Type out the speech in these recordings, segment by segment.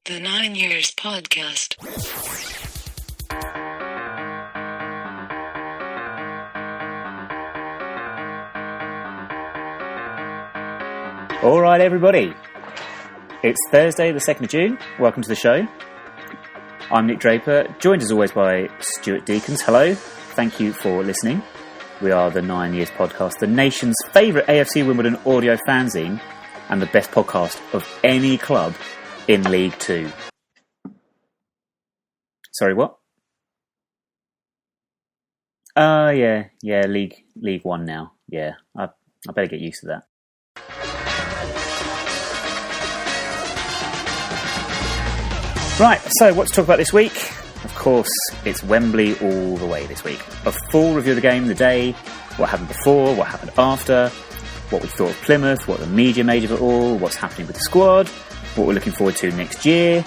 The 9 Years Podcast. All right, everybody. It's Thursday, the 2nd of June. Welcome to the show. I'm Nick Draper, joined as always by Stuart Deacons. Hello. Thank you for listening. We are the 9 Years Podcast, the nation's favourite AFC Wimbledon audio fanzine and the best podcast of any club in League Two. Sorry, what? Yeah, League One now. Yeah, I better get used to that. Right, so what to talk about this week? Of course, it's Wembley all the way this week. A full review of the game, the day, what happened before, what happened after, what we thought of Plymouth, what the media made of it all, what's happening with the squad, what we're looking forward to next year,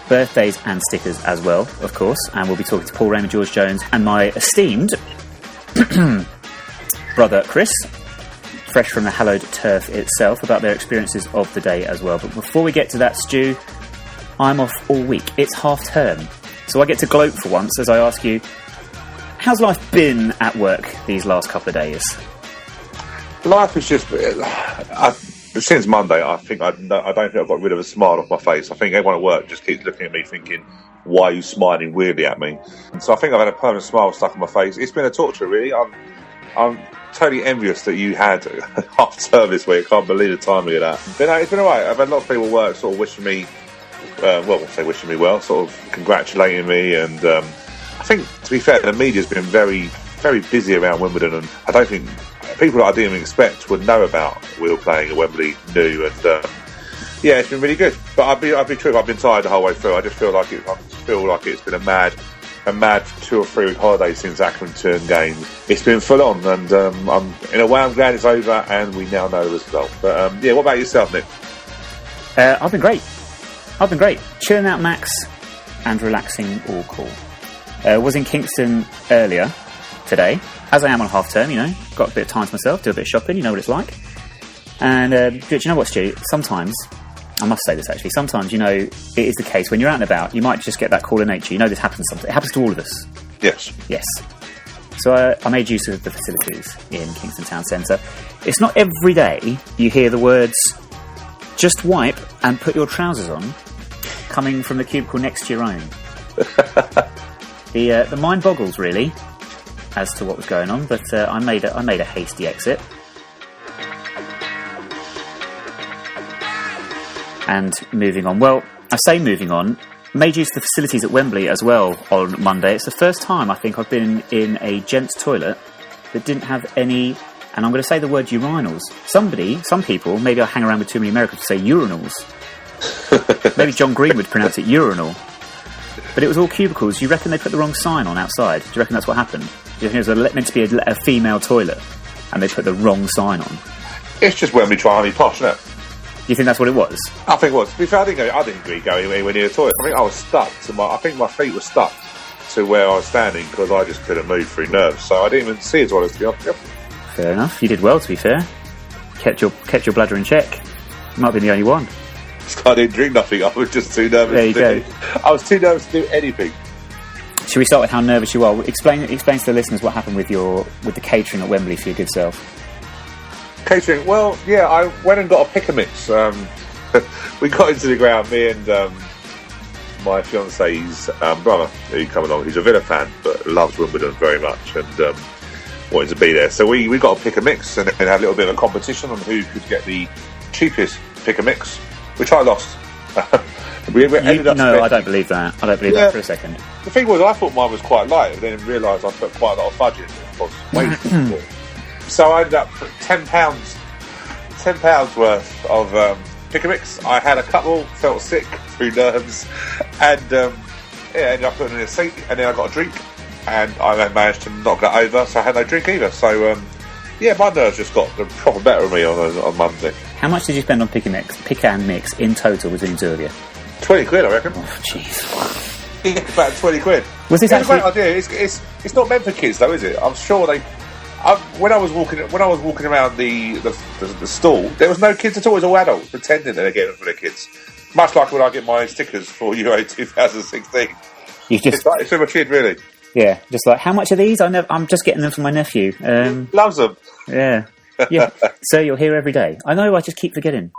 birthdays and stickers as well, of course, and we'll be talking to Paul, Raymond, George Jones and my esteemed brother Chris, fresh from the hallowed turf itself, about their experiences of the day as well. But before we get to that, Stu, I'm off all week. It's half term, so I get to gloat for once as I ask you, how's life been at work these last couple of days? Life is just... since Monday, I don't think I've got rid of a smile off my face. I think everyone at work just keeps looking at me thinking, why are you smiling weirdly at me? And so I think I've had a permanent smile stuck on my face. It's been a torture, really. I'm totally envious that you had half term this week. I can't believe the timing of that. But it's been alright. I've had lots of people at work sort of wishing me well, sort of congratulating me. And I think, to be fair, the media's been very, very busy around Wimbledon, and I don't think people that I didn't even expect would know about we were playing at Wembley new, and yeah, it's been really good. But I'll be true, I've been tired the whole way through. I just feel like it's been a mad 2 or 3 week holiday since Accrington game. It's been full on, and in a way I'm glad it's over, and we now know the result. But yeah, what about yourself, Nick? I've been great. Chilling out, Max, and relaxing all cool. Was in Kingston earlier today, as I am on half term, got a bit of time to myself, do a bit of shopping, you know what it's like. And do you know what, Stu? Sometimes, I must say this actually, sometimes, it is the case when you're out and about, you might just get that call of nature. This happens sometimes. It happens to all of us. Yes. So I made use of the facilities in Kingston Town Centre. It's not every day you hear the words, just wipe and put your trousers on, coming from the cubicle next to your own. The mind boggles, really, as to what was going on, but I made a hasty exit. And moving on. Well, I say moving on, made use of the facilities at Wembley as well on Monday. It's the first time I think I've been in a gents' toilet that didn't have any, and I'm going to say the word urinals. Some people, maybe I hang around with too many Americans to say urinals. Maybe John Green would pronounce it urinal. But it was all cubicles. You reckon they put the wrong sign on outside? Do you reckon that's what happened? Do you think it was meant to be a female toilet and they put the wrong sign on? It's just Wembley trying to be posh, isn't it? You think that's what it was? I think it was. To be fair, I didn't really go anywhere near the toilet. I think I was stuck I think my feet were stuck to where I was standing because I just couldn't move through nerves. So I didn't even see it, to be honest. Fair enough. You did well, to be fair. Kept your bladder in check. You might be the only one. I didn't drink nothing. I was just too nervous. There you go. I was too nervous to do anything. Should we start with how nervous you are? Explain to the listeners what happened with the catering at Wembley for your good self. Catering? Well, yeah, I went and got a pick and mix. We got into the ground, me and my fiance's brother, who come along, who's a Villa fan but loves Wimbledon very much, and wanted to be there. So we got a pick and mix and had a little bit of a competition on who could get the cheapest pick and mix, which I lost. I don't believe that. I don't believe that for a second. The thing was, I thought mine was quite light, but then realised I put quite a lot of fudge in it. Way so I ended up putting £10 worth of pick and mix. I had a couple, felt sick through nerves, and ended up putting in a seat, and then I got a drink, and I managed to knock that over, so I had no drink either. So my nerves just got the proper better of me on Monday. How much did you spend on pick and mix in total between the two of you? 20 quid, I reckon. Oh, jeez. Yeah, about 20 quid. Was this actually a great idea? It's not meant for kids, though, is it? I'm sure they. When I was walking around the stall, there was no kids at all. It was all adults pretending they were getting it for their kids. Much like when I get my stickers for Euro 2016. You just It's from a kid, really. Yeah, just like, how much are these? I'm just getting them for my nephew. Loves them. Yeah. So you're here every day. I know, I just keep forgetting.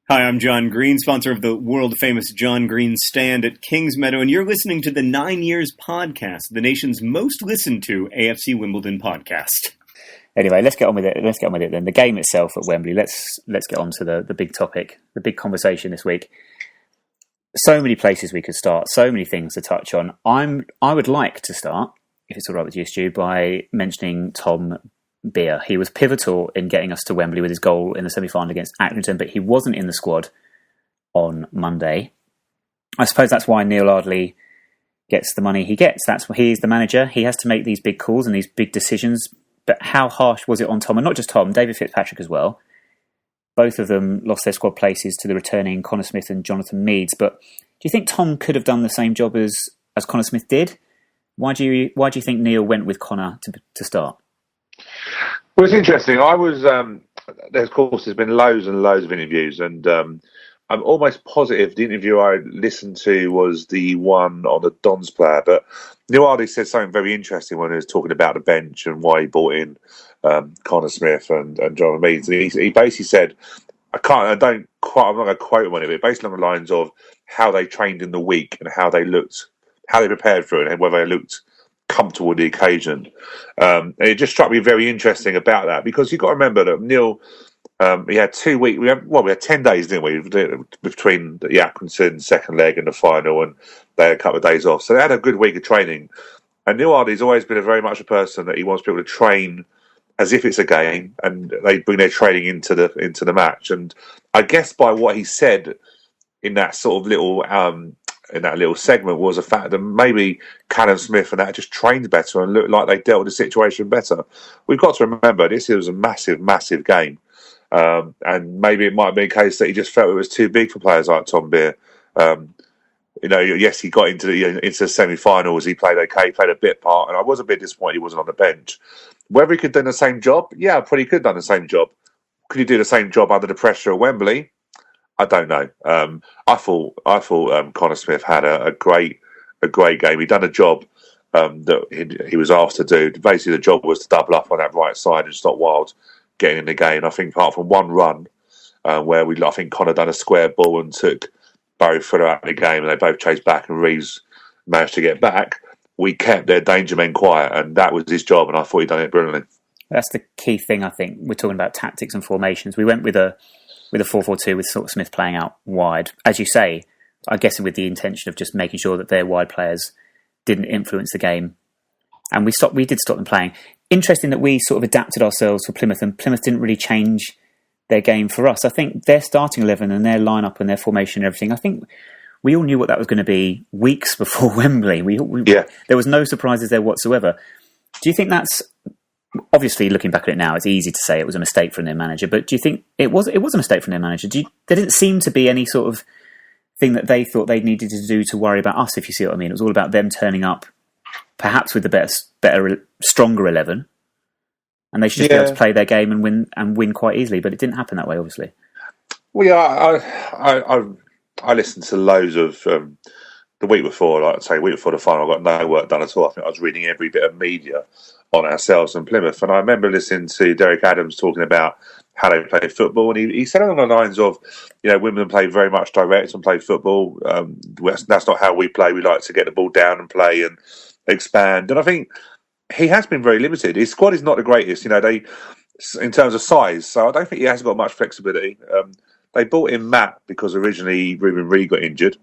Hi, I'm John Green, sponsor of the world-famous John Green Stand at Kings Meadow, and you're listening to the 9 Years Podcast, the nation's most listened to AFC Wimbledon podcast. Anyway, let's get on with it. Then. The game itself at Wembley. Let's get on to the big topic, the big conversation this week. So many places we could start, so many things to touch on. I would like to start, if it's all right with you, Stu, by mentioning Tom Beer. He was pivotal in getting us to Wembley with his goal in the semi-final against Accrington, but he wasn't in the squad on Monday. I suppose that's why Neil Ardley gets the money he gets. That's why he's the manager. He has to make these big calls and these big decisions. But how harsh was it on Tom? And not just Tom, David Fitzpatrick as well. Both of them lost their squad places to the returning Connor Smith and Jonathan Meades. But do you think Tom could have done the same job as Connor Smith did? Why do you think Neil went with Connor to start? Well, it's interesting. Of course, there's been loads and loads of interviews, and I'm almost positive the interview I listened to was the one on the Dons player. But Neil Ardley said something very interesting when he was talking about the bench and why he brought in Connor Smith and Jonathan Meades. And he basically said, I'm not going to quote him on it, but based on the lines of how they trained in the week and how they prepared for it and whether they looked comfortable with the occasion. And it just struck me very interesting about that, because you've got to remember that Neil, he had 2 weeks, we had 10 days, didn't we, between the Accrington second leg and the final, and they had a couple of days off. So they had a good week of training. And Neil Ardley's always been very much a person that he wants people to train as if it's a game, and they bring their training into the match. And I guess by what he said in that sort of little segment was the fact that maybe Callum Smith and that just trained better and looked like they dealt with the situation better. We've got to remember this was a massive, massive game, and maybe it might be a case that he just felt it was too big for players like Tom Beer. Yes, he got into the semi-finals. He played okay, he played a bit part, and I was a bit disappointed he wasn't on the bench. Whether he could have done the same job, yeah, I probably could have done the same job. Could he do the same job under the pressure at Wembley? I don't know. I thought Connor Smith had a great game. He'd done a job that he was asked to do. Basically, the job was to double up on that right side and stop Wild getting in the game. I think apart from one run where I think Connor done a square ball and took Barry Fuller out of the game, and they both chased back, and Reeves managed to get back. We kept their danger men quiet, and that was his job. And I thought he'd done it brilliantly. That's the key thing. I think we're talking about tactics and formations. We went with a 4-4-2 with sort of Smith playing out wide, as you say, I guess with the intention of just making sure that their wide players didn't influence the game. And we did stop them playing. Interesting that we sort of adapted ourselves for Plymouth, and Plymouth didn't really change their game for us. I think their starting 11 and their lineup and their formation and everything, I think we all knew what that was going to be weeks before Wembley. There was no surprises there whatsoever. Do you think that's... Obviously, looking back at it now, it's easy to say it was a mistake from their manager, but do you think it was a mistake from their manager? There didn't seem to be any sort of thing that they thought they needed to do to worry about us, if you see what I mean. It was all about them turning up, perhaps with the better, stronger 11, and they should just be able to play their game and win quite easily, but it didn't happen that way, obviously. Well, yeah, I listened to loads of the week before, like I say, week before the final. I got no work done at all. I think I was reading every bit of media on ourselves and Plymouth, and I remember listening to Derek Adams talking about how they play football, and he said along the lines of, Wimbledon play very much direct and play football. That's not how we play. We like to get the ball down and play and expand. And I think he has been very limited. His squad is not the greatest, in terms of size. So I don't think he has got much flexibility. They brought in Matt because originally Ruben Reed got injured,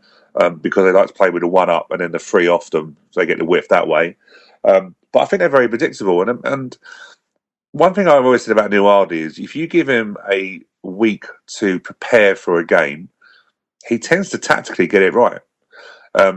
because they like to play with a 1-up and then the 3 off them, so they get the width that way. But I think they're very predictable. And one thing I've always said about Neil Ardley is if you give him a week to prepare for a game, he tends to tactically get it right.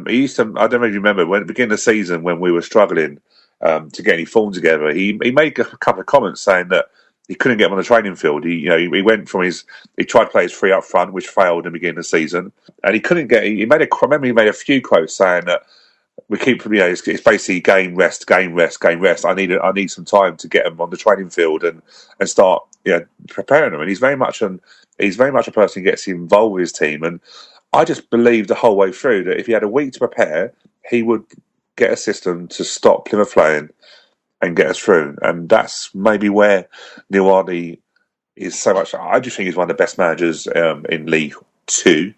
He used to, I don't know if you remember, when at the beginning of the season when we were struggling to get any form together, he made a couple of comments saying that he couldn't get him on the training field. He went from he tried to play his 3 up front, which failed in the beginning of the season, and he couldn't get. He made a few quotes saying that we keep, it's basically game rest, game rest, game rest. I need some time to get him on the training field and start preparing him. And he's very much a person who gets involved with his team. And I just believed the whole way through that if he had a week to prepare, he would get a system to stop Plymouth playing and get us through. And that's maybe where Neil Ardley is so much. I just think he's one of the best managers in League Two.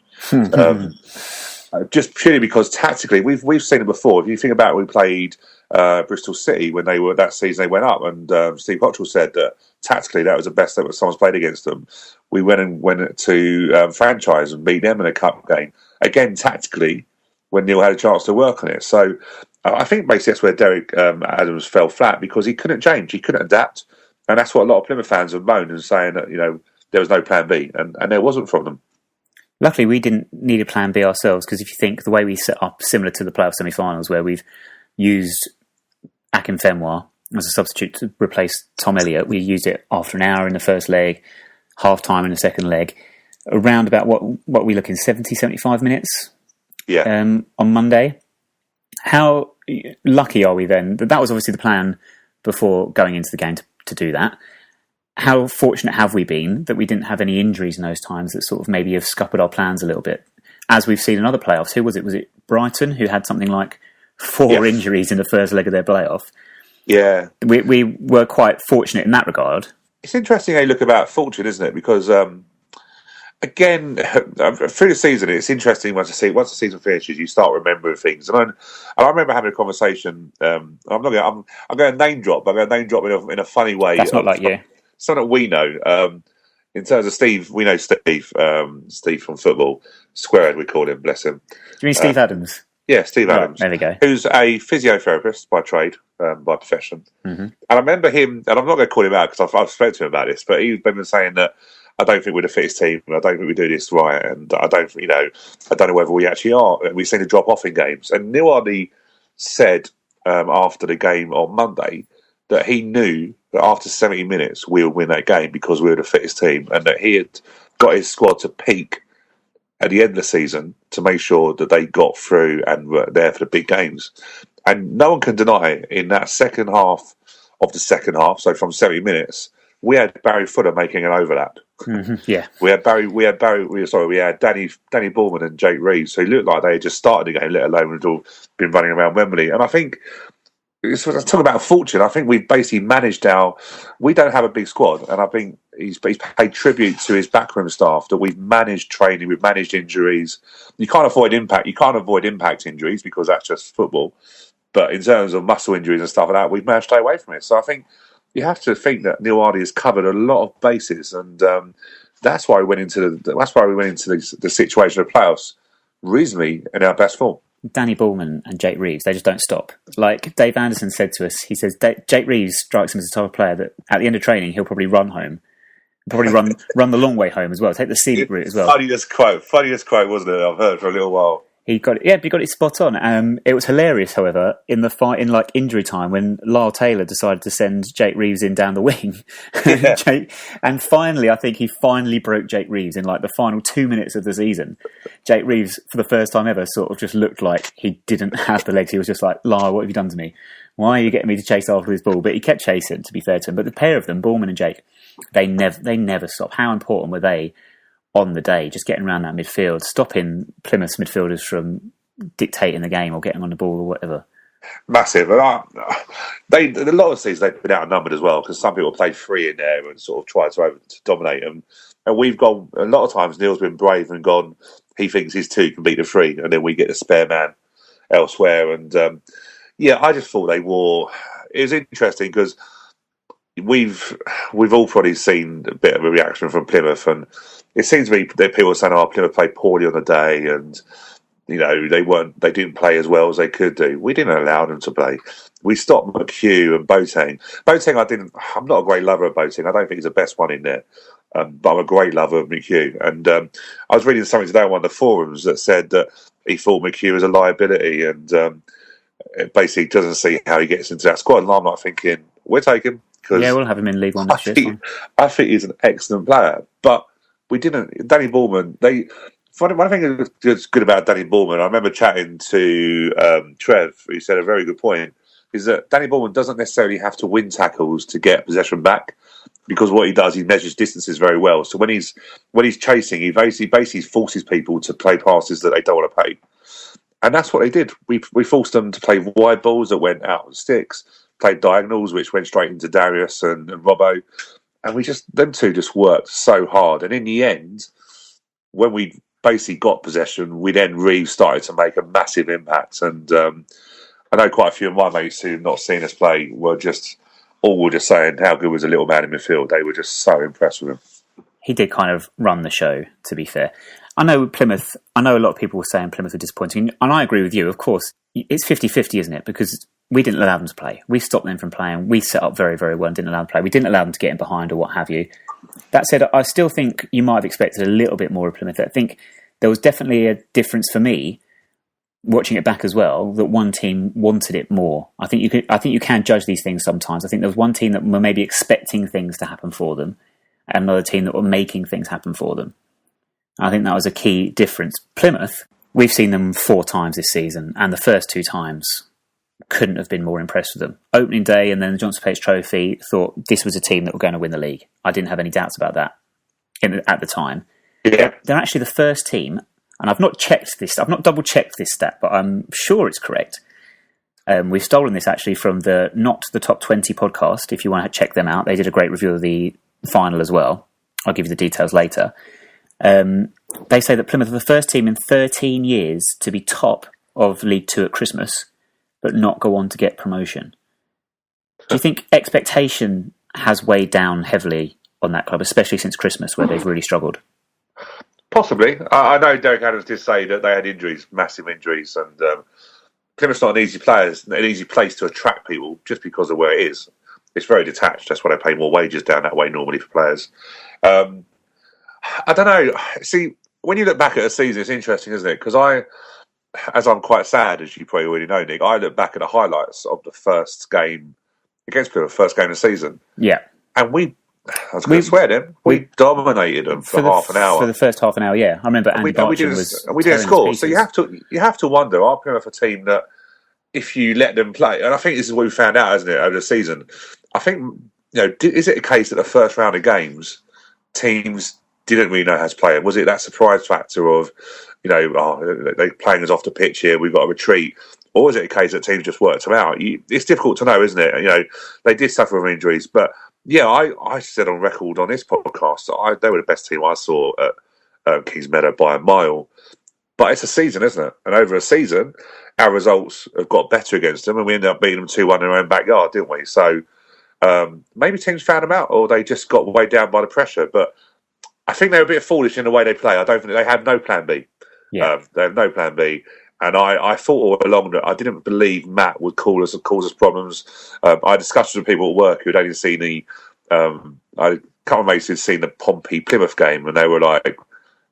Just purely because tactically, we've seen it before. If you think about it, we played Bristol City when they were that season. They went up, and Steve Cottrell said that tactically that was the best that someone's played against them. We went to franchise and beat them in a cup game again tactically when Neil had a chance to work on it. So I think basically that's where Derek Adams fell flat because he couldn't change, he couldn't adapt, and that's what a lot of Plymouth fans have moaned and saying that there was no plan B, and there wasn't from them. Luckily, we didn't need a plan B ourselves because if you think the way we set up, similar to the playoff semi-finals, where we've used Akinfenwa as a substitute to replace Tom Elliott, we used it after an hour in the first leg, half time in the second leg, around about what we look in 70, 75 minutes. Yeah. On Monday. How lucky are we then? That was obviously the plan before going into the game to do that. How fortunate have we been that we didn't have any injuries in those times that sort of maybe have scuppered our plans a little bit? As we've seen in other playoffs, who was it? Was it Brighton who had something like 4 injuries in the first leg of their playoff? Yeah. We were quite fortunate in that regard. It's interesting how you look about fortune, isn't it? Because again, through the season, it's interesting once the season finishes, you start remembering things. And I remember having a conversation. I'm going to name drop, but I'm going to name drop in a funny way. That's not like you. Something that we know. In terms of Steve, we know Steve. Steve from football, Squarehead, we call him. Bless him. Do you mean Steve Adams? Yeah, Steve Adams. There we go. Who's a physiotherapist by trade, by profession. Mm-hmm. And I remember him, and I'm not going to call him out because I've spoken to him about this, but he's been saying that I don't think we're the fittest team, and I don't think we do this right, and I don't know whether we actually are. We seem to drop off in games. And Neil Ardley said after the game on Monday that he knew that after 70 minutes we would win that game because we were the fittest team, and that he had got his squad to peak at the end of the season to make sure that they got through and were there for the big games. And no one can deny in that second half of the second half, so from 70 minutes, we had Barry Footer making an overlap. Mm-hmm, yeah. We had Danny Bullman and Jake Reeves, who looked like they had just started the game, let alone had all been running around Wembley. And I think, talk about fortune, I think we've basically managed we don't have a big squad, and I think he's paid tribute to his backroom staff that we've managed training, we've managed injuries. You can't avoid impact injuries because that's just football. But in terms of muscle injuries and stuff like that, we've managed to stay away from it. So I think you have to think that Neil Ardley has covered a lot of bases, and that's why we went into the situation of playoffs reasonably in our best form. Danny Bullman and Jake Reeves, they just don't stop. Like Dave Anderson said to us, he says Jake Reeves strikes him as a type of player that at the end of training he'll probably run home, run the long way home as well, take the scenic route as well. Funniest quote, wasn't it? I've heard for a little while. He got it spot on. It was hilarious, however, in the fight in injury time when Lyle Taylor decided to send Jake Reeves in down the wing. Yeah. And finally, I think he finally broke Jake Reeves in the final 2 minutes of the season. Jake Reeves, for the first time ever, sort of just looked like he didn't have the legs. He was just like, Lyle, what have you done to me? Why are you getting me to chase after this ball? But he kept chasing, to be fair to him. But the pair of them, Bullman and Jake, they never stop. How important were they on the day, just getting around that midfield, stopping Plymouth's midfielders from dictating the game or getting on the ball or whatever? Massive. And a lot of seasons they've been outnumbered as well because some people played free in there and sort of tried to dominate them. And we've gone, a lot of times Neil's been brave and gone, he thinks his 2 can beat the 3, and then we get the spare man elsewhere. And I just thought it was interesting because we've all probably seen a bit of a reaction from Plymouth, and it seems to me that people are saying, Plymouth played poorly on the day, and they didn't play as well as they could do. We didn't allow them to play. We stopped McHugh and Boateng. I'm not a great lover of Boateng. I don't think he's the best one in there, but I'm a great lover of McHugh. And I was reading something today on one of the forums that said that he thought McHugh was a liability, and it basically doesn't see how he gets into that squad. And I'm not thinking we'll take him. Yeah, we'll have him in League One next year. I think he's an excellent player, but we didn't. Danny Bullman. One thing that's good about Danny Bullman, I remember chatting to Trev, who said a very good point, is that Danny Bullman doesn't necessarily have to win tackles to get possession back. because what he does, he measures distances very well. So when he's chasing, he basically forces people to play passes that they don't want to play. And that's what they did. We forced them to play wide balls that went out of sticks, played diagonals, which went straight into Darius and Robbo. And them two just worked so hard. And in the end, when we basically got possession, we then really started to make a massive impact. And I know quite a few of my mates who've not seen us play were just saying how good was the little man in midfield. They were just so impressed with him. He did kind of run the show, to be fair. I know a lot of people were saying Plymouth were disappointing, and I agree with you. Of course, it's 50-50, isn't it? Because we didn't allow them to play. We stopped them from playing. We set up very, very well and didn't allow them to play. We didn't allow them to get in behind or what have you. That said, I still think you might have expected a little bit more of Plymouth. I think there was definitely a difference for me, watching it back as well, that one team wanted it more. I think you can judge these things sometimes. I think there was one team that were maybe expecting things to happen for them, and another team that were making things happen for them. I think that was a key difference. Plymouth, we've seen them 4 times this season, and the first 2 times couldn't have been more impressed with them. Opening day and then the Johnson Pates Trophy, thought this was a team that were going to win the league. I didn't have any doubts about that at the time. Yeah. They're actually the first team, and I've not double-checked this stat, but I'm sure it's correct. We've stolen this actually from the Not the Top 20 podcast. If you want to check them out, they did a great review of the final as well. I'll give you the details later. They say that Plymouth are the first team in 13 years to be top of League 2 at Christmas, but not go on to get promotion. Do you think expectation has weighed down heavily on that club, especially since Christmas, where they've really struggled? Possibly. I know Derek Adams did say that they had injuries, massive injuries, and Plymouth's not an easy place to attract people just because of where it is. It's very detached. That's why they pay more wages down that way normally for players. I don't know. See, when you look back at a season, it's interesting, isn't it? Because I'm quite sad, as you probably already know, Nick, I look back at the highlights of the first game against Plymouth, first game of the season. Yeah. And we dominated them for half an hour. For the first half an hour, yeah. I remember Andy Bartram we didn't score. So you have to wonder, are Plymouth a team that if you let them play, and I think this is what we found out, isn't it, over the season, I think, is it a case that the first round of games, teams didn't really know how to play it? Was it that surprise factor of, they're playing us off the pitch here, we've got to retreat? Or was it a case that teams just worked them out? It's difficult to know, isn't it? They did suffer from injuries, but yeah, I said on record on this podcast that they were the best team I saw at Kings Meadow by a mile. But it's a season, isn't it? And over a season, our results have got better against them, and we ended up beating them 2-1 in their own backyard, didn't we? So maybe teams found them out, or they just got weighed down by the pressure. But I think they were a bit foolish in the way they play. I don't think they had no plan B. Yeah. They had no plan B. And I thought all along that I didn't believe Matt would cause us problems. I discussed with people at work who'd only seen a couple of mates who'd seen the Pompey Plymouth game, and they were like,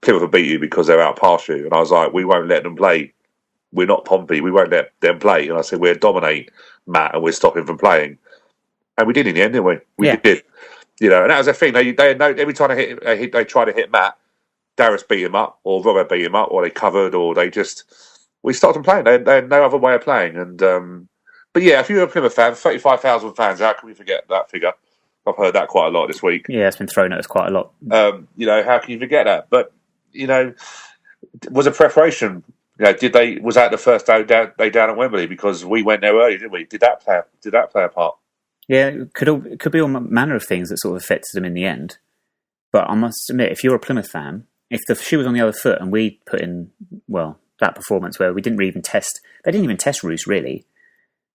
Plymouth will beat you because they're out past you. And I was like, we won't let them play. We're not Pompey. We won't let them play. And I said, we'll dominate Matt and we'll stop him from playing. And we did in the end, didn't we? We did. And that was the thing. They know every time they try to hit Matt, Darius beat him up, or Robert beat him up, or they covered, or we stopped them playing. They had no other way of playing. And but yeah, if you're a Plymouth fan, 35,000 fans, how can we forget that figure? I've heard that quite a lot this week. Yeah, it's been thrown at us quite a lot. How can you forget that? But was a preparation? Was that the first day down at Wembley because we went there early, didn't we? Did that play a part? Yeah, it could be all manner of things that sort of affected them in the end. But I must admit, if you're a Plymouth fan, if the shoe was on the other foot and we put in that performance where we didn't even test Roos really,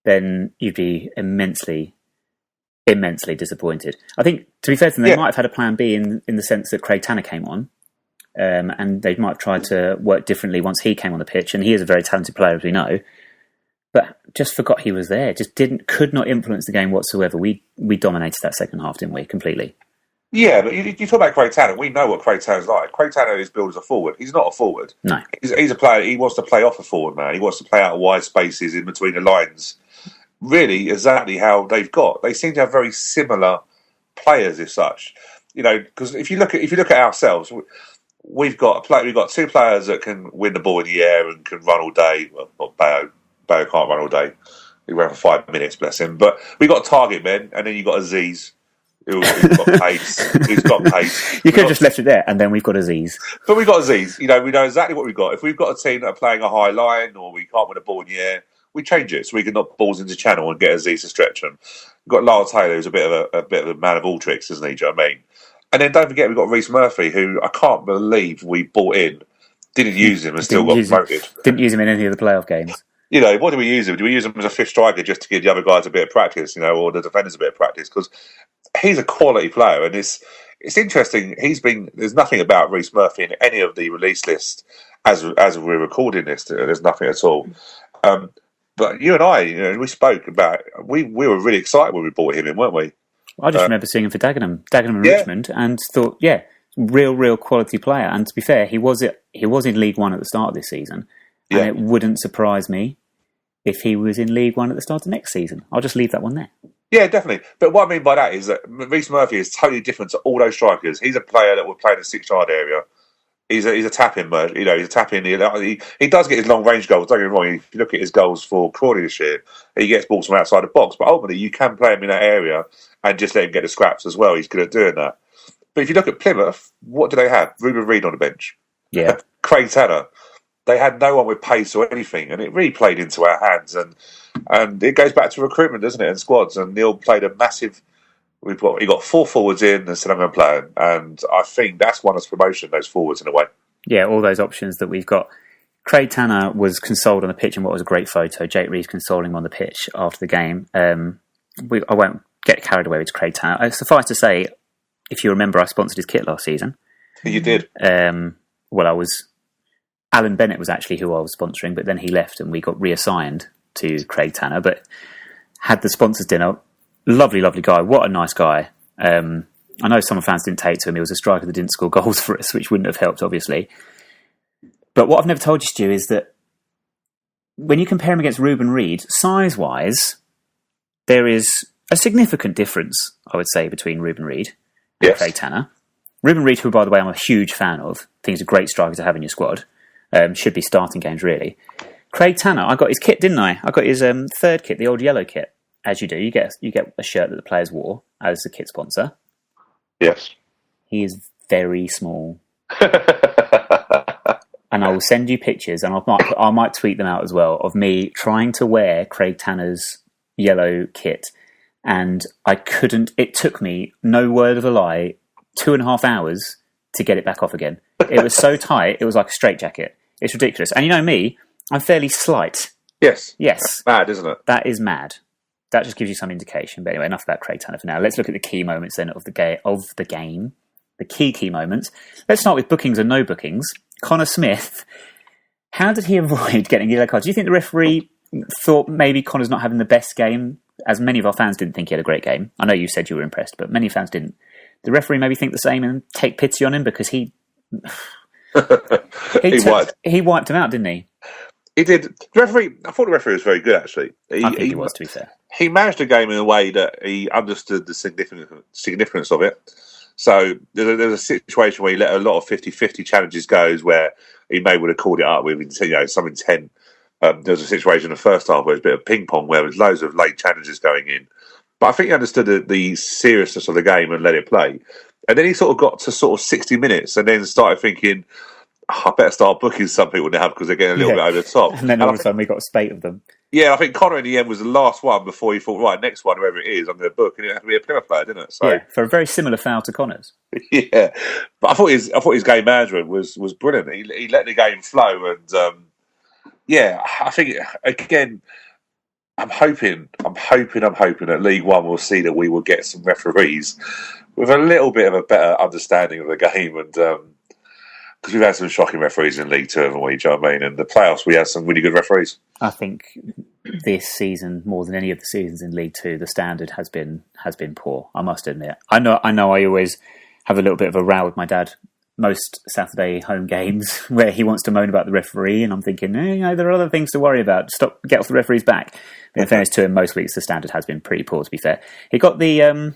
then you'd be immensely disappointed. I think, to be fair to them, they might have had a plan B in the sense that Craig Tanner came on, and they might have tried to work differently once he came on the pitch, and he is a very talented player, as we know, but just forgot he was there, could not influence the game whatsoever. We dominated that second half, didn't we, completely? Yeah, but you talk about Craig Tanner. We know what Craig Tanner's like. Craig Tanner is billed as a forward. He's not a forward. No. He's a player. He wants to play off a forward man. He wants to play out of wide spaces in between the lines. Really, exactly how they've got. They seem to have very similar players, as such. Because if you look at ourselves, we've got 2 players that can win the ball in the air and can run all day. Well, not Bayo. Bayo can't run all day. He ran for 5 minutes, bless him. But we've got target men, and then you've got Aziz. who's got pace. Who's got pace. You could have just left it there, and then we've got Aziz. But we've got Aziz. We know exactly what we've got. If we've got a team that are playing a high line, or we can't win a ball in the air, we change it so we can knock balls into channel and get Aziz to stretch them. We've got Lyle Taylor, who's a bit of a man of all tricks, isn't he? Do you know what I mean? And then don't forget we've got Reece Murphy, who I can't believe we bought in, didn't use him, and still got promoted. Didn't use him in any of the playoff games. What do we use him? Do we use him as a fifth striker just to give the other guys a bit of practice, or the defenders a bit of practice? Because he's a quality player, and it's interesting. There's nothing about Reece Murphy in any of the release lists as we're recording this. There's nothing at all. But you and I, we spoke about. We were really excited when we bought him in, weren't we? I just remember seeing him for Dagenham and Richmond, and thought, real quality player. And to be fair, he was in League One at the start of this season, and it wouldn't surprise me if he was in League One at the start of next season. I'll just leave that one there. Yeah, definitely. But what I mean by that is that Reece Murphy is totally different to all those strikers. He's a player that will play in the 6-yard area. He's a tap-in, he's a tap-in. He does get his long-range goals, don't get me wrong. If you look at his goals for Crawley this year, he gets balls from outside the box. But ultimately, you can play him in that area and just let him get the scraps as well. He's good at doing that. But if you look at Plymouth, what do they have? Ruben Reid on the bench. Yeah. Craig Tanner. They had no one with pace or anything, and it really played into our hands. And it goes back to recruitment, doesn't it, and squads. And Neil played a massive... He got 4 forwards in and said, I'm going to play him. And I think that's won us promotion, those forwards, in a way. Yeah, all those options that we've got. Craig Tanner was consoled on the pitch in what was a great photo. Jake Reeves consoling him on the pitch after the game. I won't get carried away with Craig Tanner. Suffice to say, if you remember, I sponsored his kit last season. You did? Alan Bennett was actually who I was sponsoring, but then he left and we got reassigned to Craig Tanner. But had the sponsors dinner. Lovely guy. What a nice guy. I know some fans didn't take to him. He was a striker that didn't score goals for us, which wouldn't have helped, obviously. But what I've never told you, Stu, is that when you compare him against Ruben Reid, size-wise, there is a significant difference, I would say, between Ruben Reid and Craig Tanner. Ruben Reid, who, by the way, I'm a huge fan of, I think he's a great striker to have in your squad. Should be starting games, really. Craig Tanner, I got his kit, didn't I? I got his third kit, the old yellow kit. As you do, you get a shirt that the players wore as the kit sponsor. Yes. He is very small. And I will send you pictures, and I might tweet them out as well, of me trying to wear Craig Tanner's yellow kit. And I couldn't, it took me, no word of a lie, 2.5 hours to get it back off again. It was so tight, it was like a straitjacket. It's ridiculous. And you know me, I'm fairly slight. Yes. Yes. Mad, isn't it? That is mad. That just gives you some indication. But anyway, enough about Craig Tanner for now. Let's look at the key moments then of the game. The key moments. Let's start with bookings and no bookings. Connor Smith, how did he avoid getting yellow cards? Do you think the referee thought maybe Connor's not having the best game? As many of our fans didn't think he had a great game. I know you said you were impressed, but many fans didn't. Did the referee maybe think the same and take pity on him because he wiped him out, didn't he? He did. I thought the referee was very good, actually. I think he was, to be fair. He managed the game in a way that he understood the significance of it. So there's a situation where he let a lot of 50-50 challenges go, where he may would have called it up with some intent. There was a situation in the first half where it was a bit of ping pong, where there was loads of late challenges going in. But I think he understood the seriousness of the game and let it play. And then he sort of got to 60 minutes and then started thinking, I better start booking some people now because they're getting a little bit over the top. And then all of a sudden we got a spate of them. Yeah, I think Connor in the end was the last one before he thought, right, next one, whoever it is, I'm going to book. And it had to be a Plymouth player, didn't it? So, yeah, for a very similar foul to Connor's. Yeah. But I thought his game management was brilliant. He let the game flow. And, I think, again, I'm hoping that League One will see that we will get some referees with a little bit of a better understanding of the game. And because we've had some shocking referees in League Two, haven't we? Do you know what I mean? And the playoffs, we had some really good referees. I think this season, more than any of the seasons in League Two, the standard has been poor. I must admit. I know. I always have a little bit of a row with my dad most Saturday home games where he wants to moan about the referee, and I'm thinking, there are other things to worry about. Get off the referee's back. But in fairness to him, most weeks the standard has been pretty poor. To be fair, he got the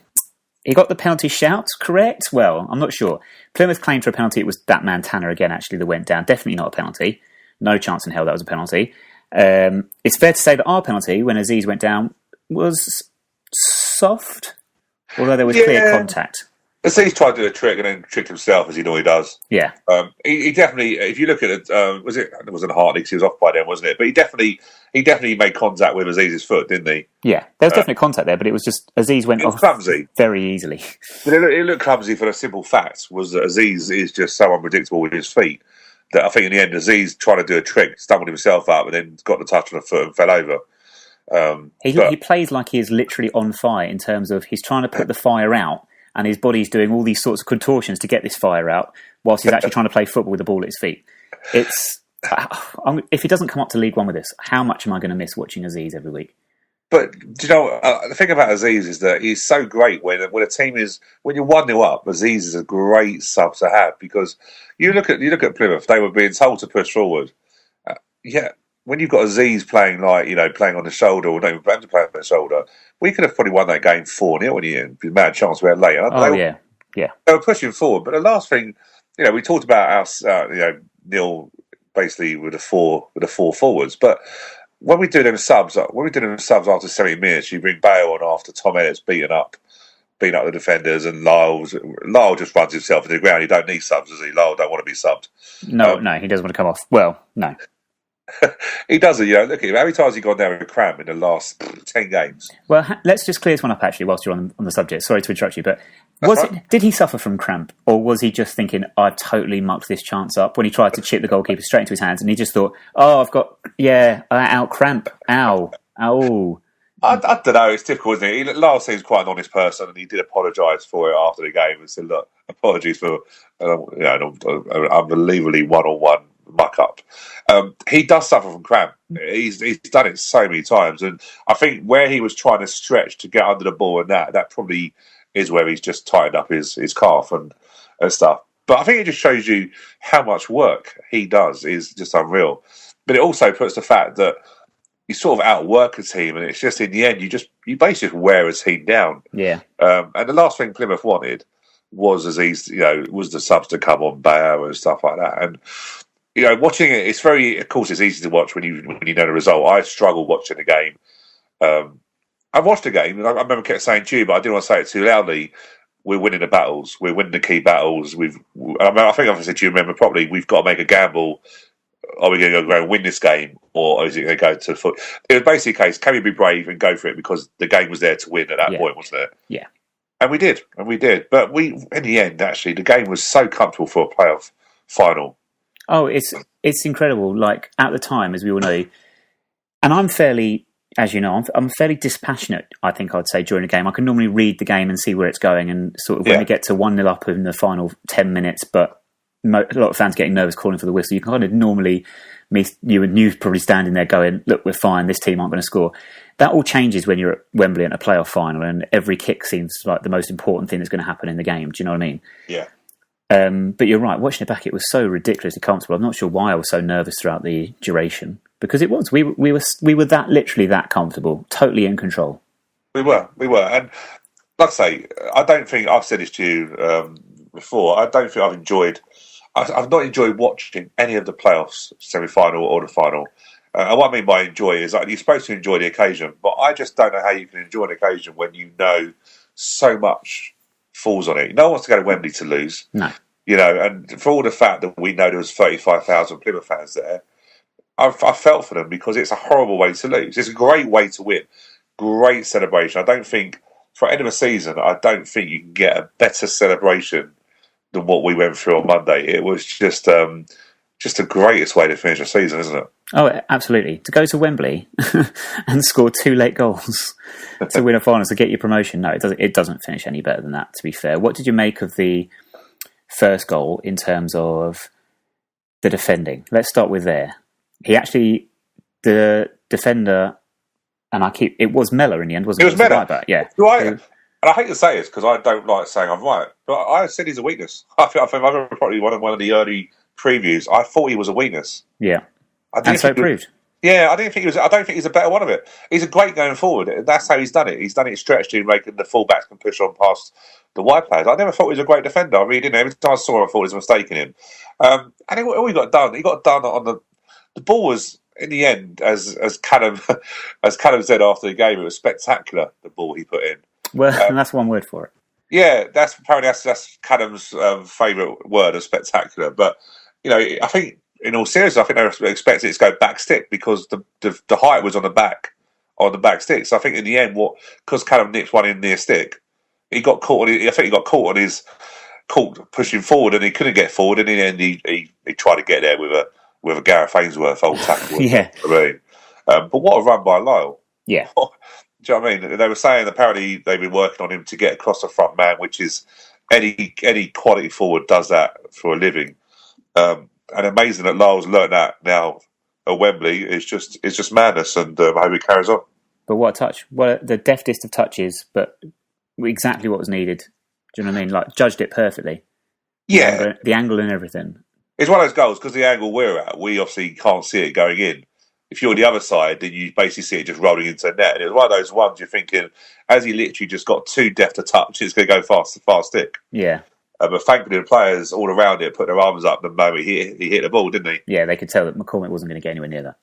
penalty shout correct. Well, I'm not sure. Plymouth claimed for a penalty. It was that man Tanner again, actually, that went down. Definitely not a penalty. No chance in hell that was a penalty. It's fair to say that our penalty, when Aziz went down, was soft. Although there was clear contact. Aziz tried to do a trick and then tricked himself, as he normally does. Yeah. He definitely, if you look at it, it wasn't Hartley because he was off by then, wasn't it? But he definitely made contact with Aziz's foot, didn't he? Yeah, there was definitely contact there, but it was just Aziz went off clumsy. Very easily. But it looked clumsy for the simple fact was that Aziz is just so unpredictable with his feet that I think in the end Aziz tried to do a trick, stumbled himself up, and then got the touch on the foot and fell over. He plays like he is literally on fire in terms of he's trying to put the fire out, and his body's doing all these sorts of contortions to get this fire out, whilst he's actually trying to play football with the ball at his feet. It's if he doesn't come up to League One with this, how much am I going to miss watching Aziz every week? But do you know the thing about Aziz is that he's so great when a team is when you're 1-0 up. Aziz is a great sub to have because you look at Plymouth, they were being told to push forward. When you've got Aziz playing playing on the shoulder or not even playing to play on the shoulder, we could have probably won that game 4-0 in the end. Mad chance we had later. They were pushing forward. But the last thing, we talked about us, Neil basically with the four forwards, but. When we do them subs after 70 minutes, you bring Bale on after Tom Elliott's beating up the defenders, and Lyle just runs himself into the ground. He don't need subs, does he? Lyle don't want to be subbed. No, he doesn't want to come off. Well, no. He doesn't, look at him. How many times has he gone down with a cramp in the last 10 games? Well, let's just clear this one up, actually, whilst you're on the subject. Sorry to interrupt you, but did he suffer from cramp, or was he just thinking, I've totally mucked this chance up, when he tried to chip the goalkeeper straight into his hands, and he just thought, out cramp, ow. I don't know, it's difficult, isn't it? Lyle seems quite an honest person, and he did apologise for it after the game and said, look, apologies for an unbelievably one-on-one muck-up. He does suffer from cramp. He's done it so many times, and I think where he was trying to stretch to get under the ball and that probably is where he's just tightened up his calf and stuff. But I think it just shows you how much work he does is just unreal. But it also puts the fact that you sort of outwork a team, and it's just in the end you basically wear a team down. Yeah. And the last thing Plymouth wanted was was the subs to come on Bayer and stuff like that. And watching it, it's easy to watch when you know the result. I struggle watching the game. I watched the game, and I remember kept saying to you, but I didn't want to say it too loudly. We're winning the battles. We're winning the key battles. I think I've said to you, remember properly, we've got to make a gamble. Are we going to go and win this game, or is it going to go to the foot? It was basically a case, can we be brave and go for it, because the game was there to win at that point, wasn't it? Yeah. And we did. But in the end, actually, the game was so comfortable for a playoff final. Oh, it's incredible. Like, at the time, as we all know, and I'm fairly... As you know, I'm fairly dispassionate, I think I'd say, during a game. I can normally read the game and see where it's going, and sort of when we get to 1-0 up in the final 10 minutes, but a lot of fans getting nervous calling for the whistle, you kind of normally, you and you probably standing there going, look, we're fine, this team aren't going to score. That all changes when you're at Wembley in a playoff final, and every kick seems like the most important thing that's going to happen in the game. Do you know what I mean? Yeah. But you're right, watching it back, it was so ridiculously comfortable. I'm not sure why I was so nervous throughout the duration. Because it was. We were that comfortable, totally in control. We were. And like I say, I don't think, I've said this to you before, I don't think I've not enjoyed watching any of the playoffs, semi-final or the final. And what I mean by enjoy is you're supposed to enjoy the occasion, but I just don't know how you can enjoy an occasion when you know so much falls on it. No one wants to go to Wembley to lose. No. And for all the fact that we know there was 35,000 Plymouth fans there, I felt for them, because it's a horrible way to lose. It's a great way to win. Great celebration. I don't think, for end of a season, you can get a better celebration than what we went through on Monday. It was just the greatest way to finish a season, isn't it? Oh, absolutely. To go to Wembley and score 2 late goals to win a final, to get your promotion. No, it doesn't finish any better than that, to be fair. What did you make of the first goal in terms of the defending? Let's start with there. The defender, and it was Mellor in the end, wasn't it? It was Mellor. Right, yeah. And I hate to say this, because I don't like saying I'm right, but I said he's a weakness. I think I remember probably one of the early previews, I thought he was a weakness. Yeah. And so it proved. Yeah, I don't think he's a better one of it. He's a great going forward. That's how he's done it. He's done it stretched in, making the fullbacks can push on past the wide players. I never thought he was a great defender. I really didn't. Every time I saw him, I thought he was mistaken him. And all he got done on the ball was, in the end, as Callum said after the game, it was spectacular, the ball he put in. Well, that's one word for it. Yeah, that's Callum's favourite word of spectacular. But I think in all seriousness, I think they were expecting it to go back stick because the height was on the back stick. So I think in the end, because Callum nipped one in near stick, he got caught. I think he got caught on his pushing forward, and he couldn't get forward. And in the end, he tried to get there with a Gareth Ainsworth old tackle. Yeah. I mean, but what a run by Lyle. Yeah. Do you know what I mean? They were saying apparently they've been working on him to get across the front man, which is any quality forward does that for a living. And amazing that Lyle's learned that now at Wembley. It's just madness, and I hope he carries on. But what a touch! Well, the deftest of touches, but exactly what was needed. Do you know what I mean? Like judged it perfectly. Yeah, the angle and everything. It's one of those goals because the angle we're at, we obviously can't see it going in. If you're on the other side, then you basically see it just rolling into the net. And it was one of those ones you're thinking, as he literally just got too deft a touch, it's going to go fast stick. Yeah. But thankfully, the players all around it put their arms up the moment he hit the ball, didn't he? Yeah, they could tell that McCormick wasn't going to get anywhere near that.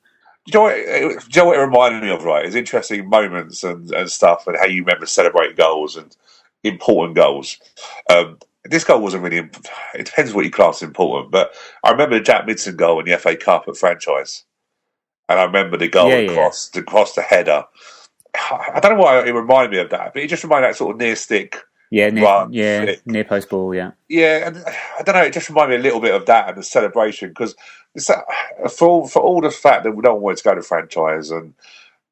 Do you know what it reminded me of, right? It's interesting moments and stuff and how you remember celebrating goals and important goals. This goal wasn't really... It depends what you class as important, but I remember the Jack Midson goal in the FA Cup at Franchise. And I remember the goal across the header. I don't know why it reminded me of that, but it just reminded me of that sort of near stick run. Near post ball, yeah. Yeah, and I don't know, it just reminded me a little bit of that and the celebration, because for all the fact that no one wanted to go to Franchise, and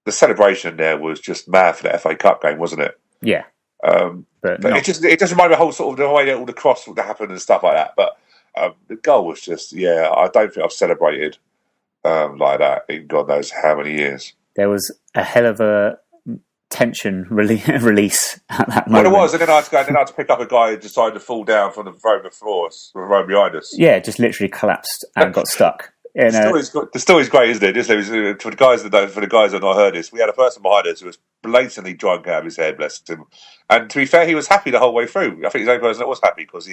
the celebration there was just mad for the FA Cup game, wasn't it? Yeah. But it just reminded me of the whole sort of the way that all the cross that happened and stuff like that. But the goal was just, I don't think I've celebrated like that in God knows how many years. There was a hell of a tension release at that moment. Well, it was, and then I had to pick up a guy who decided to fall down from the road before us, the road behind us. Yeah, just literally collapsed and got stuck. The story's great, isn't it? Just, for the guys that have not heard this, we had a person behind us who was blatantly drunk out of his head, bless him. And to be fair, he was happy the whole way through. I think he's the only person that was happy because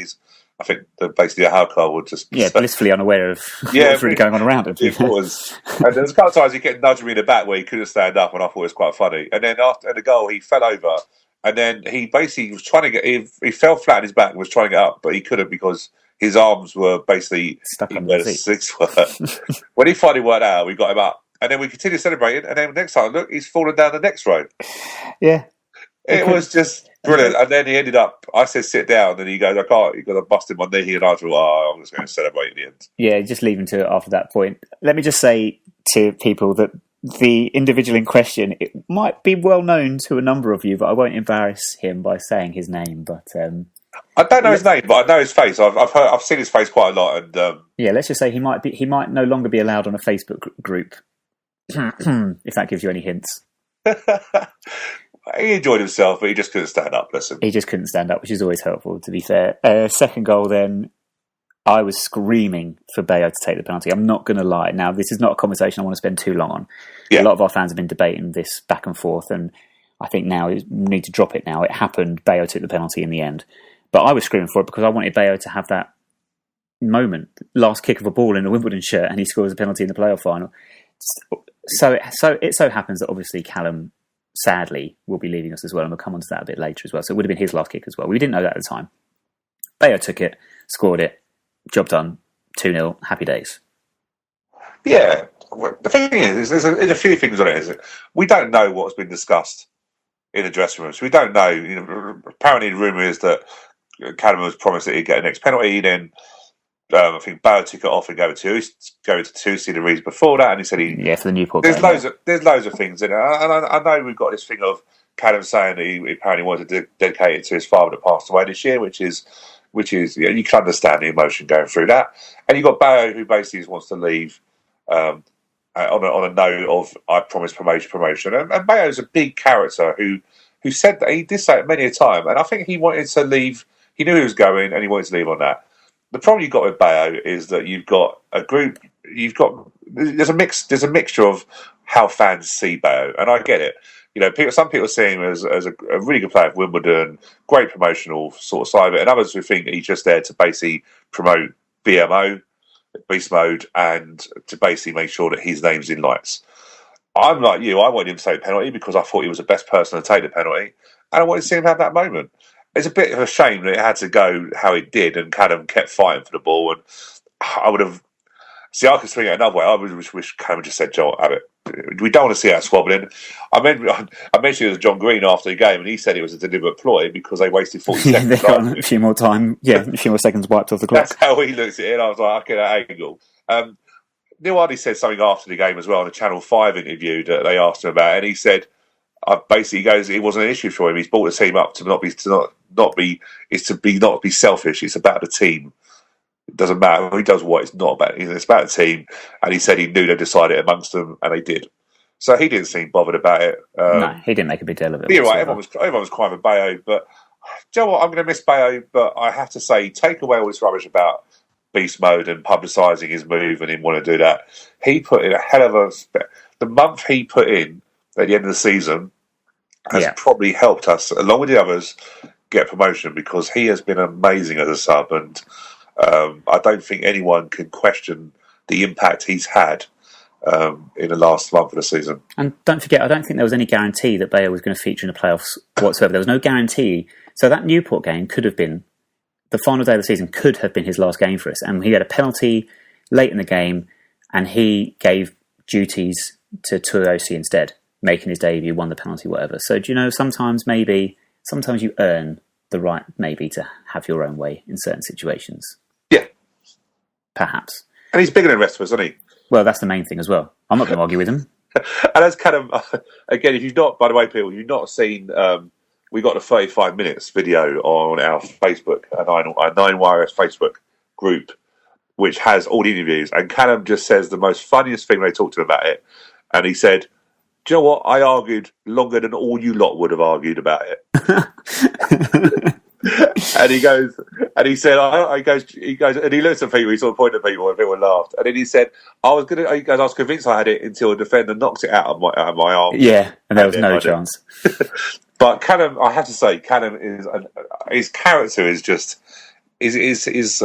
I think basically a alcohol would just... Yeah, blissfully unaware of what's really going on around him. It was. And there was a couple of times he kept nudging me in the back where he couldn't stand up, and I thought it was quite funny. And then after the goal, he fell over, and then he basically was trying to get... He fell flat on his back and was trying to get up, but he couldn't because his arms were basically stuck under the seat. When he finally worked out, we got him up. And then we continued celebrating, and then next time, look, he's fallen down the next road. Yeah. It was just brilliant. And then he ended up, I said, sit down, and he goes, I can't, you've got to bust him on the knee. And I thought, I'm just going to celebrate in the end. Yeah, just leave him to it after that point. Let me just say to people that the individual in question, it might be well known to a number of you, but I won't embarrass him by saying his name. But I don't know his name, but I know his face. I've seen his face quite a lot. And yeah, let's just say he might no longer be allowed on a Facebook group, if that gives you any hints. He enjoyed himself, but he just couldn't stand up, bless him. He just couldn't stand up, which is always helpful, to be fair. Second goal then, I was screaming for Bayo to take the penalty. I'm not going to lie. Now, this is not a conversation I want to spend too long on. Yeah. A lot of our fans have been debating this back and forth, and I think now we need to drop it now. It happened. Bayo took the penalty in the end. But I was screaming for it because I wanted Bayo to have that moment, last kick of a ball in a Wimbledon shirt, and he scores a penalty in the playoff final. So it so happens that obviously Callum, sadly, will be leaving us as well, and we'll come on to that a bit later as well. So it would have been his last kick as well. We didn't know that at the time. Bayo took it, scored it, job done, 2-0, happy days. Yeah. Well, the thing is, there's a few things on it. Is it? We don't know what's been discussed in the dressing rooms. We don't know. Apparently the rumour is that Callum was promised that he'd get the next penalty, then I think Bayo took it off and gave it to Tusi the reason before that, and he said for the Newport there's game, there's loads of things in it, and I know we've got this thing of Callum saying that he apparently wanted to dedicate it to his father that passed away this year, which is you can understand the emotion going through that, and you've got Bayo who basically just wants to leave on a note of I promised promotion, and Bayo's a big character who said that, he did say it many a time, and I think he wanted to leave. He knew he was going, and he wanted to leave on that. The problem you've got with Bayo is that you've got a group. There's a mixture of how fans see Bayo, and I get it. Some people see him as a really good player for Wimbledon, great promotional sort of side of it, and others who think he's just there to basically promote BMO, Beast Mode, and to basically make sure that his name's in lights. I'm like you. I wanted him to take the penalty because I thought he was the best person to take the penalty. and I wanted to see him have that moment. It's a bit of a shame that it had to go how it did, and Callum kept fighting for the ball. And I would have. See, I could swing it another way. I would wish Callum just said, "Joel, have it. We don't want to see that squabbling." I mentioned it was John Green after the game, and he said it was a deliberate ploy because they wasted 40 seconds. They got a few more time. Yeah, a few more seconds wiped off the clock. That's how he looked at it. And I was like, okay, that angle. Neil Hardy said something after the game as well in a Channel 5 interview that they asked him about, and he said, basically, he goes, it wasn't an issue for him. He's brought the team up to not be selfish. It's about the team. It doesn't matter. He does what it's not about. It's about the team. And he said he knew they decided amongst them, and they did. So he didn't seem bothered about it. No, he didn't make a big deal of it. You're right. Everyone was crying for Bayo, but do you know what? I'm going to miss Bayo, but I have to say, take away all this rubbish about beast mode and publicising his move and him wanting to do that. He put in a hell of the month he put in at the end of the season has probably helped us, along with the others, get promotion, because he has been amazing as a sub, and I don't think anyone can question the impact he's had in the last month of the season. And don't forget, I don't think there was any guarantee that Bayo was going to feature in the playoffs whatsoever. There was no guarantee. So that Newport game could have been, the final day of the season could have been his last game for us. And he had a penalty late in the game, and he gave duties to Tuosi instead, making his debut, won the penalty, whatever. So, do you know, sometimes you earn the right maybe to have your own way in certain situations. Yeah. Perhaps. And he's bigger than the rest of us, isn't he? Well, that's the main thing as well. I'm not going to argue with him. And as kind of, again, if you've not, by the way, people, you've not seen, we got a 35 minutes video on our Facebook, our 9 Wireless Facebook group, which has all the interviews. And Callum just says the most funniest thing they talked to him about it. And he said, do you know what? I argued longer than all you lot would have argued about it. And he goes, and he said, he goes, and he looked at people, he sort of pointed at people, and people laughed. And then he said, I was convinced I had it until a defender knocked it out of my arm. Yeah, and there was no chance. But Callum, I have to say, Callum his character is just, his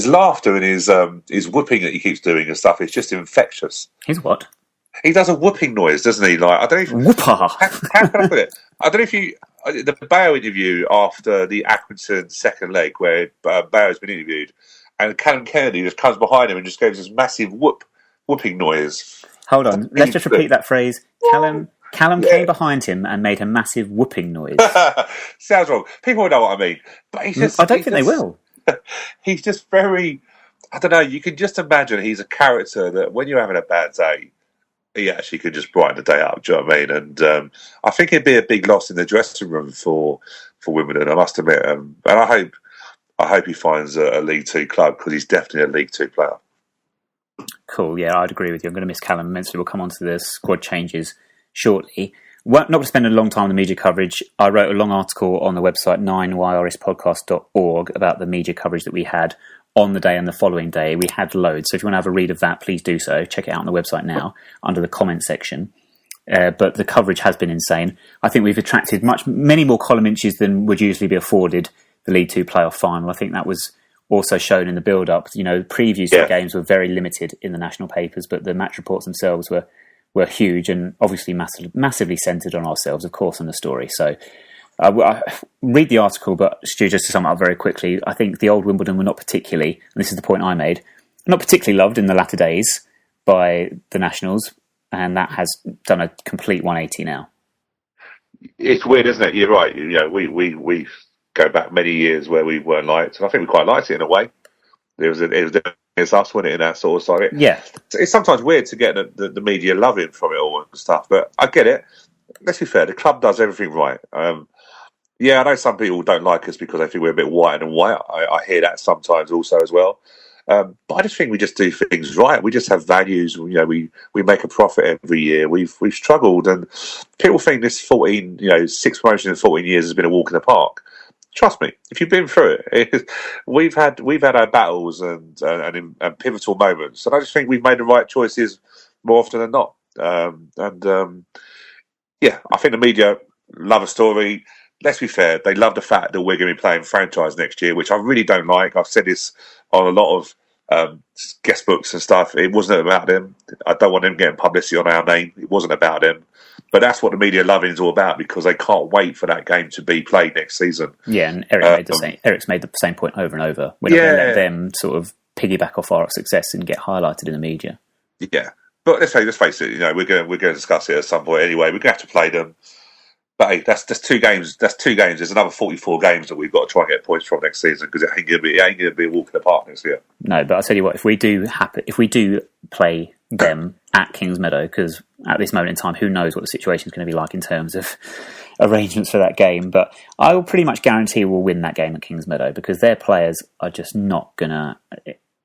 laughter and his whooping that he keeps doing and stuff is just infectious. His what? He does a whooping noise, doesn't he? Like, I don't know if... Whoopah! How can I put it? I don't know if you... The Bayo interview after the Accrington second leg, where Bayo's been interviewed, and Callum Kennedy just comes behind him and just gives this massive whooping noise. Hold on, let's just repeat that phrase. Callum came behind him and made a massive whooping noise. Sounds wrong. People know what I mean. But he's just, I don't think they will. He's just very... I don't know, you can just imagine he's a character that when you're having a bad day, he actually could just brighten the day up. Do you know what I mean? And I think it'd be a big loss in the dressing room for Wimbledon, I must admit. And I hope he finds a League Two club, because he's definitely a League Two player. Cool, yeah, I'd agree with you. I'm going to miss Callum immensely. We'll come on to the squad changes shortly. Not going to spend a long time on the media coverage. I wrote a long article on the website 9yrspodcast.org about the media coverage that we had on the day and the following day. We had loads, so if you want to have a read of that, please do so. Check it out on the website now under the comment section. But the coverage has been insane. I think we've attracted many more column inches than would usually be afforded the League Two playoff final. I think that was also shown in the build-up. You know, previews to the games were very limited in the national papers, but the match reports themselves were huge, and obviously massively centred on ourselves, of course, in the story. So I read the article, but Stu, just to sum it up very quickly, I think the old Wimbledon were not particularly, and this is the point I made, not particularly loved in the latter days by the Nationals, and that has done a complete 180 now. It's weird, isn't it? You're right. You know, we go back many years where we weren't liked, and I think we quite liked it in a way. It was us, wasn't it, in that sort of side. Yeah. It's sometimes weird to get the media loving from it all and stuff, but I get it. Let's be fair, the club does everything right. Yeah, I know some people don't like us because they think we're a bit white and white. I hear that sometimes also as well. But I just think we just do things right. We just have values. You know, we make a profit every year. We've struggled, and people think this 6 promotions in 14 years has been a walk in the park. Trust me, if you've been through it, we've had our battles and pivotal moments, and I just think we've made the right choices more often than not. Yeah, I think the media love a story. Let's be fair, they love the fact that we're going to be playing franchise next year, which I really don't like. I've said this on a lot of guest books and stuff. It wasn't about them. I don't want them getting publicity on our name. It wasn't about them. But that's what the media loving is all about, because they can't wait for that game to be played next season. Yeah, and Eric's made the same point over and over. We're not going to let them sort of piggyback off our success and get highlighted in the media. Yeah, but let's face it. We're going to discuss it at some point anyway. We're going to have to play them. But hey, that's 2 games. That's 2 games. There's another 44 games that we've got to try and get points from next season, because it ain't going to be a walk in the park next year. No, but I'll tell you what, if we do play them at Kings Meadow, because at this moment in time, who knows what the situation is going to be like in terms of arrangements for that game, but I will pretty much guarantee we'll win that game at Kings Meadow, because their players are just not going to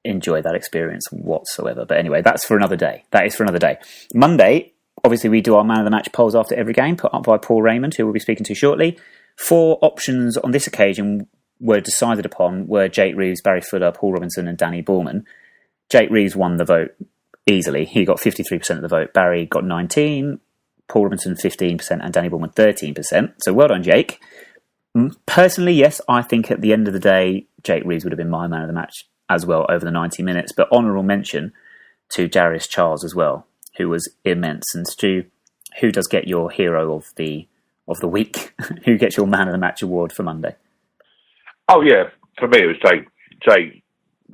enjoy that experience whatsoever. But anyway, that's for another day. That is for another day. Monday, obviously, we do our man of the match polls after every game, put up by Paul Raymond, who we'll be speaking to shortly. 4 options on this occasion were decided upon were Jake Reeves, Barry Fuller, Paul Robinson and Danny Borman. Jake Reeves won the vote easily. He got 53% of the vote. Barry got 19%, Paul Robinson 15% and Danny Borman 13%. So well done, Jake. Personally, yes, I think at the end of the day, Jake Reeves would have been my man of the match as well over the 90 minutes. But honourable mention to Darius Charles as well, who was immense. And Stu, who does get your hero of the week? Who gets your man of the match award for Monday? Oh yeah, for me it was Jay.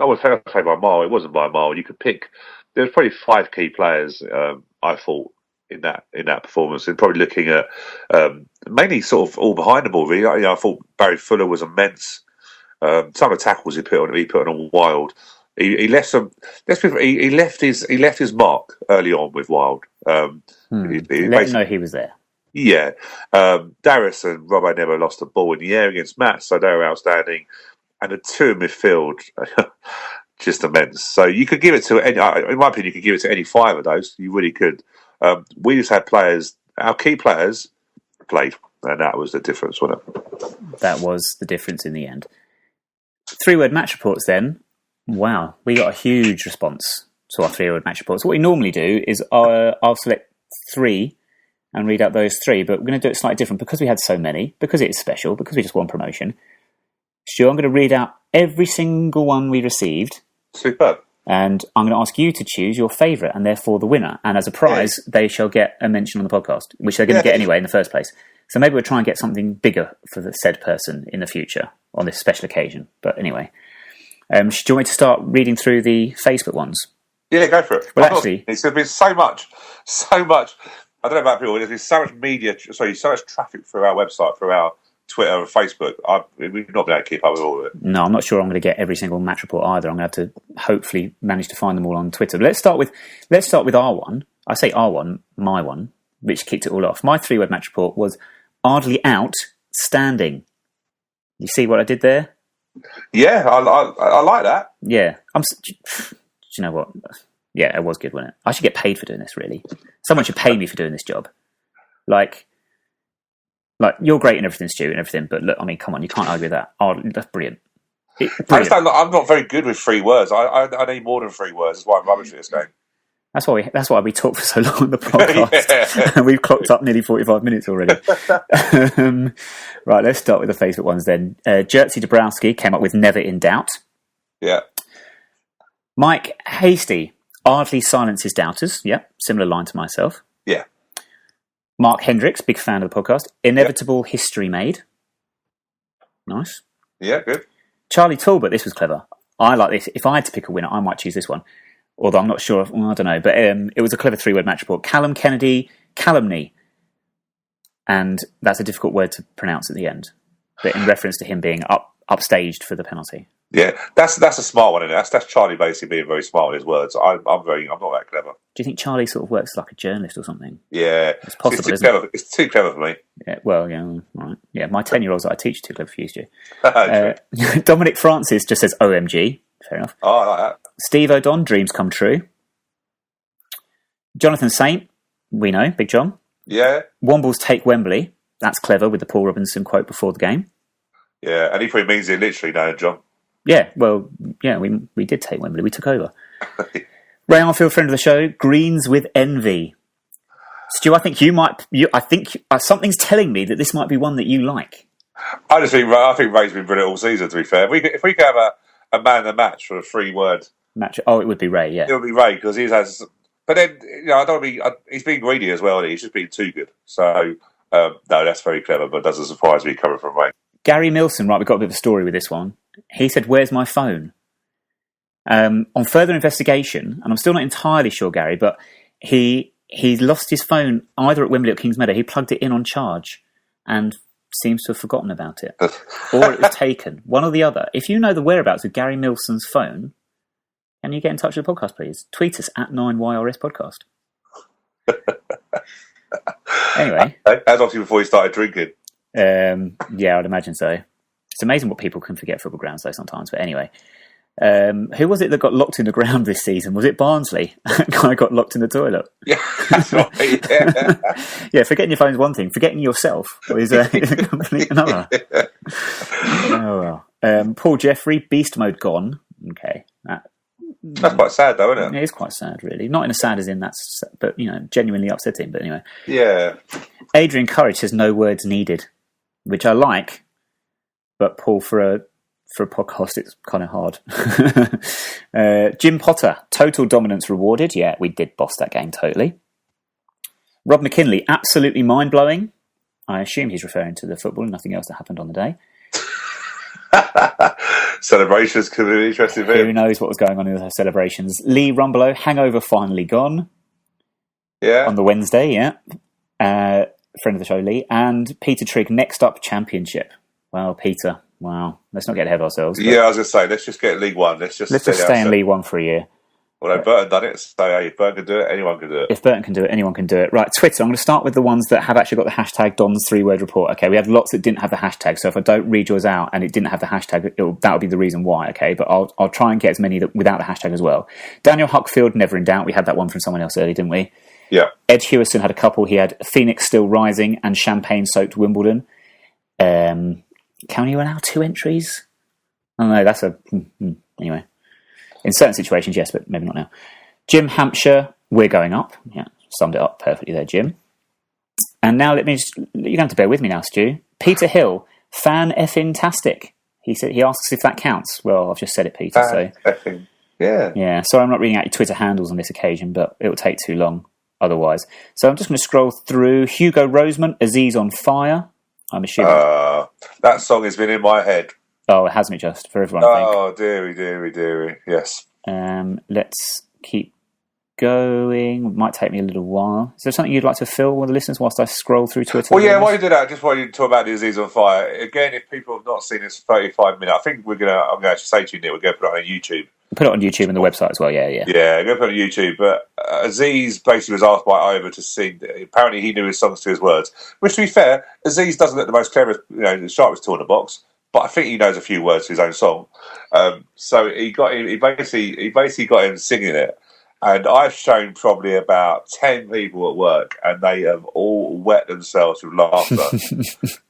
I would say by a mile. It wasn't by a mile. You could pick. There was probably 5 key players. I thought in that performance, and probably looking at mainly sort of all behind the ball. Really, I thought Barry Fuller was immense. Some of the tackles he put on wild. He left some. He left his mark early on with Wild. Let him know he was there. Yeah, Darius and Robbo never lost the ball in the air against Matt, so they were outstanding. And the 2 in midfield, just immense. So you could give it to any. In my opinion, you could give it to any 5 of those. You really could. We just had players. Our key players played, and that was the difference, wasn't it? That was the difference in the end. 3-word match reports then. Wow, we got a huge response to our 3-word match reports. What we normally do is I'll select 3 and read out those 3, but we're going to do it slightly different because we had so many, because it is special, because we just won promotion. Stu, I'm going to read out every single one we received. Superb. And I'm going to ask you to choose your favourite and therefore the winner. And as a prize, they shall get a mention on the podcast, which they're going to get anyway in the first place. So maybe we'll try and get something bigger for the said person in the future on this special occasion. But anyway, do you want me to start reading through the Facebook ones? Yeah, go for it. Well, actually, there's been so much. I don't know about people. There's been so much so much traffic through our website, through our Twitter and Facebook. We've not been able to keep up with all of it. No, I'm not sure I'm going to get every single match report either. I'm going to have to hopefully manage to find them all on Twitter. But let's start with our one. I say our one, my one, which kicked it all off. My 3-word match report was Ardley outstanding. You see what I did there? Yeah, I like that. Yeah, do you know what? Yeah, it was good, wasn't it? I should get paid for doing this. Really, someone should pay me for doing this job. Like you're great and everything, Stu, and everything. But look, I mean, come on, you can't argue with that. Oh, that's brilliant. I'm not very good with 3 words. I need more than 3 words. That's why I'm rubbish at this game. That's why we talked for so long on the podcast. And we've clocked up nearly 45 minutes already. Right, let's start with the Facebook ones then. Jerzy Dabrowski came up with Never in Doubt. Yeah. Mike Hasty, Ardley silences doubters. Yeah, similar line to myself. Yeah. Mark Hendricks, big fan of the podcast. Inevitable history made. Nice. Yeah, good. Charlie Talbot, this was clever. I like this. If I had to pick a winner, I might choose this one. Although I'm not sure. I don't know. But it was a clever 3-word match report. Callum Kennedy, calumny. And that's a difficult word to pronounce at the end. But in reference to him being upstaged for the penalty. Yeah, that's a smart one, isn't it? That's Charlie basically being very smart with his words. I'm not that clever. Do you think Charlie sort of works like a journalist or something? Yeah, it's possible. It's too clever for me. Yeah, well, yeah, right. Yeah, my 10-year-olds that I teach are too clever for you, Stu. Dominic Francis just says OMG. Fair enough. Oh, I like that. Steve O'Don, dreams come true. Jonathan Saint, we know, Big John. Yeah. Wombles take Wembley. That's clever with the Paul Robinson quote before the game. Yeah, and he probably means it literally, don't John? Yeah, well, yeah, we did take Wembley. We took over. Ray Arfield, friend of the show, Greens with envy. Stu, I think something's telling me that this might be one that you like. I think Ray's been brilliant all season, to be fair. If we could have a man of the match for a 3-word match, it would be Ray, yeah. It would be Ray, because he has But then, I don't want to be. He's being greedy as well. He's just being too good. So no, that's very clever, but doesn't surprise me coming from Ray. Gary Milson, right? We've got a bit of a story with this one. He said, "Where's my phone?" On further investigation, and I'm still not entirely sure, Gary, but he lost his phone either at Wembley or Kingsmeadow. He plugged it in on charge and seems to have forgotten about it, or it was taken. One or the other. If you know the whereabouts of Gary Milson's phone, can you get in touch with the podcast, please? Tweet us at 9YRS Podcast. Anyway. That's obviously before he started drinking. Yeah, I'd imagine so. It's amazing what people can forget football grounds, though, sometimes. But anyway. Who was it that got locked in the ground this season? Was it Barnsley? That guy got locked in the toilet. Yeah, that's right. Yeah, yeah, forgetting your phone's one thing. Forgetting yourself is a complete another. Oh, well. Paul Jeffrey, beast mode gone. Okay. That's quite sad, though, isn't it? It is quite sad, really. Not in a sad as in that's, but, genuinely upsetting. But anyway. Yeah. Adrian Courage says no words needed, which I like, but Paul, for a podcast, it's kind of hard. Jim Potter, total dominance rewarded. Yeah, we did boss that game totally. Rob McKinley, absolutely mind-blowing. I assume he's referring to the football and nothing else that happened on the day. Celebrations could be interesting. Who knows what was going on in those celebrations? Lee Rumbelow, hangover finally gone. Yeah. On the Wednesday, yeah. Friend of the show, Lee. And Peter Trigg, next up, championship. Well, Peter, wow. Let's not get ahead of ourselves. Yeah, I was going to say, let's just get League One. Let's just stay in League One for a year. Well, Burton done it, so hey, if Burton can do it, anyone can do it. If Burton can do it, anyone can do it. Right, Twitter. I'm going to start with the ones that have actually got the hashtag Don's 3-word report. Okay, we had lots that didn't have the hashtag, so if I don't read yours out and it didn't have the hashtag, that'll be the reason why, okay? But I'll try and get as many without the hashtag as well. Daniel Huckfield, never in doubt. We had that one from someone else earlier, didn't we? Yeah. Ed Hewison had a couple. He had Phoenix Still Rising and Champagne-Soaked Wimbledon. Can you allow 2 entries? I don't know, that's anyway. In certain situations, yes, but maybe not now. Jim Hampshire, we're going up. Yeah, summed it up perfectly there, Jim. And now you're going to have to bear with me now, Stu. Peter Hill, fan effing-tastic. He asks if that counts. Well, I've just said it, Peter. So effing, yeah. Yeah, sorry I'm not reading out your Twitter handles on this occasion, but it will take too long otherwise. So I'm just going to scroll through. Hugo Rosemont, Aziz on Fire. I'm assuming. That song has been in my head. Oh, it has me just, for everyone, I think. Oh, dearie, yes. Let's keep going. It might take me a little while. Is there something you'd like to fill with the listeners whilst I scroll through Twitter? Well, yeah, while you do that, just while you talk about the Aziz on Fire, again, if people have not seen this 35-minute, I think I'm going to actually say to you, Nick, we're going to put it on YouTube. Put it on YouTube and the website as well, yeah. Yeah, we're going to put it on YouTube, but Aziz basically was asked by Ivor to sing. Apparently he knew his songs to his words, which, to be fair, Aziz doesn't look the most clever, the sharpest tool in the box, but I think he knows a few words to his own song. So he basically got him singing it. And I've shown probably about 10 people at work, and they have all wet themselves with laughter.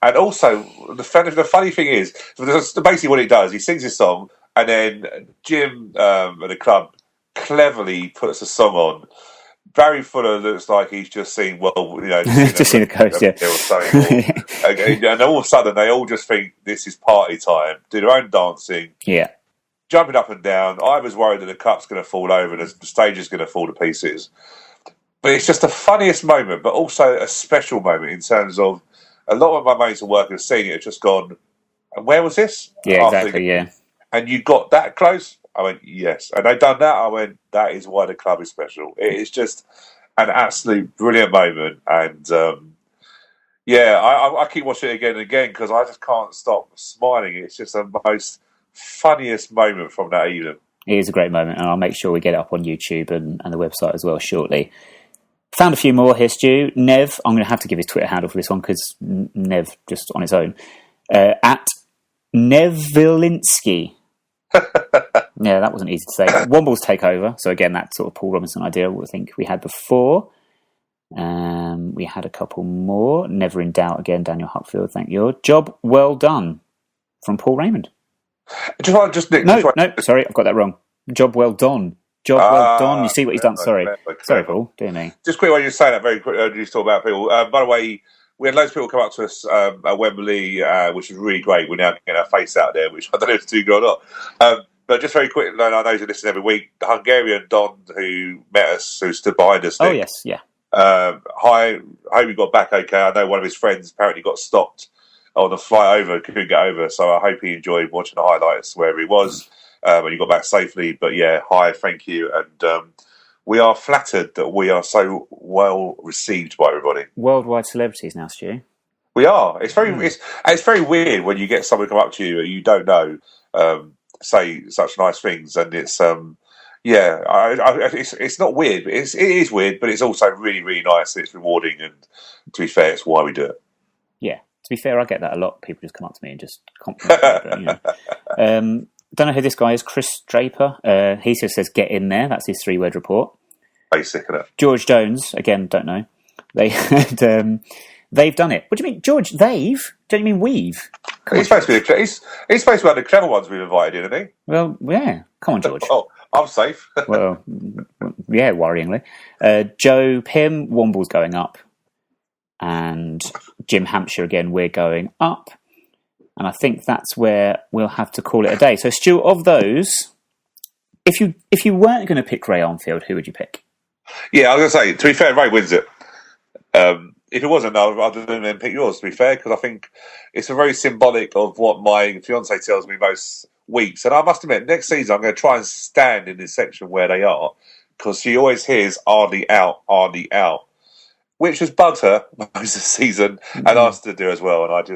And also, the funny thing is, basically what he does, he sings his song, and then Jim at the club cleverly puts a song on. Barry Fuller looks like he's just seen, just seen a ghost, yeah. And all of a sudden, they all just think this is party time, do their own dancing. Yeah. Jumping up and down. I was worried that the cup's going to fall over and the stage is going to fall to pieces. But it's just the funniest moment, but also a special moment in terms of a lot of my mates at work have seen it, have just gone, and where was this? Yeah, exactly, yeah. And you got that close? I went, yes. And they'd done that? I went, that is why the club is special. It is just an absolute brilliant moment. And, I keep watching it again and again because I just can't stop smiling. It's just the most funniest moment from that evening. It is a great moment, and I'll make sure we get it up on YouTube and the website as well shortly. Found a few more here, Stu. Nev, I'm going to have to give his Twitter handle for this one because Nev just on its own. At Nevilinski. Yeah, that wasn't easy to say. Womble's Takeover. So again, that sort of Paul Robinson idea, I think we had before. We had a couple more. Never in Doubt again, Daniel Huckfield, thank you. Job well done from Paul Raymond. No, sorry, I've got that wrong. Job well done. Well done. You see what he's done. Sorry, Paul. Dear me. Just quick, while you say that, very quick, you talk about people. By the way, we had loads of people come up to us at Wembley, which was really great. We're now getting our face out there, which I don't know if it's too good or not. But just very quickly, I know you listen every week. The Hungarian Don who met us, who stood behind us. Oh, Nick, yes, yeah. Hi, I hope you got back okay. I know one of his friends apparently got stopped on the flight over, couldn't get over. So I hope he enjoyed watching the highlights wherever he was, and he got back safely. But yeah, hi, thank you, and we are flattered that we are so well received by everybody. Worldwide celebrities now, Stu. We are. It's very weird when you get someone come up to you you don't know, say such nice things, and it's it's not weird. But it is weird, but it's also really, really nice. And it's rewarding, and to be fair, it's why we do it. Yeah, to be fair, I get that a lot. People just come up to me and just compliment me. But, don't know who this guy is, Chris Draper. He just says, get in there. That's his 3-word report. Basic, isn't it? George Jones, again, don't know. They've done it. What do you mean, George, they've? Don't you mean we've? He's supposed to be he's supposed to be one of the clever ones we've invited in, isn't he? Well, yeah. Come on, George. Oh, I'm safe. Well, yeah, worryingly. Joe Pym, Womble's going up. And Jim Hampshire, again, we're going up. And I think that's where we'll have to call it a day. So, Stu, of those, if you weren't going to pick Ray Armfield, who would you pick? Yeah, I was going to say, to be fair, Ray wins it. If it wasn't, I'd rather than pick yours, to be fair, because I think it's a very symbolic of what my fiance tells me most weeks. And I must admit, next season I'm going to try and stand in this section where they are, because she always hears Arnie out, which has bugged her most of the season, and us to do as well. And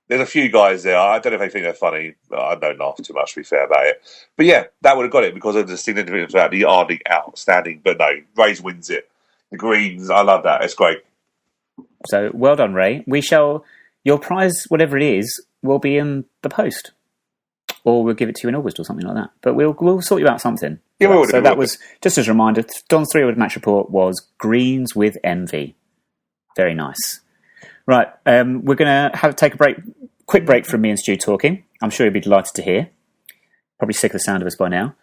there's a few guys there. I don't know if they think they're funny. I don't laugh too much, to be fair, about it. But yeah, that would have got it because of the significance about the Arnie outstanding. But no, Ray's wins it. The Greens, I love that. It's great. So well done, Ray. Your prize, whatever it is, will be in the post, or we'll give it to you in August or something like that. But we'll sort you out something. Yeah, we will. So that was just as a reminder. Don's 3-word match report was Greens with envy. Very nice. Right, we're going to take a quick break from me and Stu talking. I'm sure you'll be delighted to hear. Probably sick of the sound of us by now.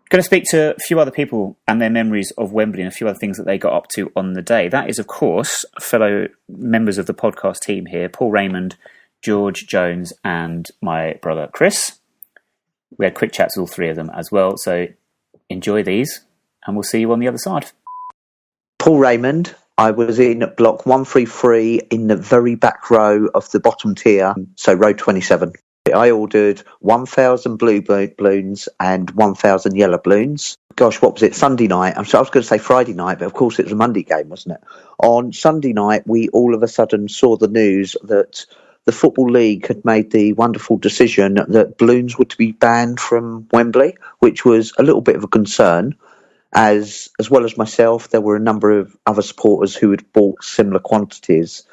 Going to speak to a few other people and their memories of Wembley and a few other things that they got up to on the day. That is, of course, fellow members of the podcast team here, Paul Raymond, George Jones, and my brother Chris. We had quick chats with all three of them as well, so enjoy these, and we'll see you on the other side. Paul Raymond. I was in block 133 in the very back row of the bottom tier, so row 27. I ordered 1,000 blue balloons and 1,000 yellow balloons. Gosh, what was it? Sunday night. I was going to say Friday night, but of course it was a Monday game, wasn't it? On Sunday night, we all of a sudden saw the news that the Football League had made the wonderful decision that balloons were to be banned from Wembley, which was a little bit of a concern. As well as myself, there were a number of other supporters who had bought similar quantities.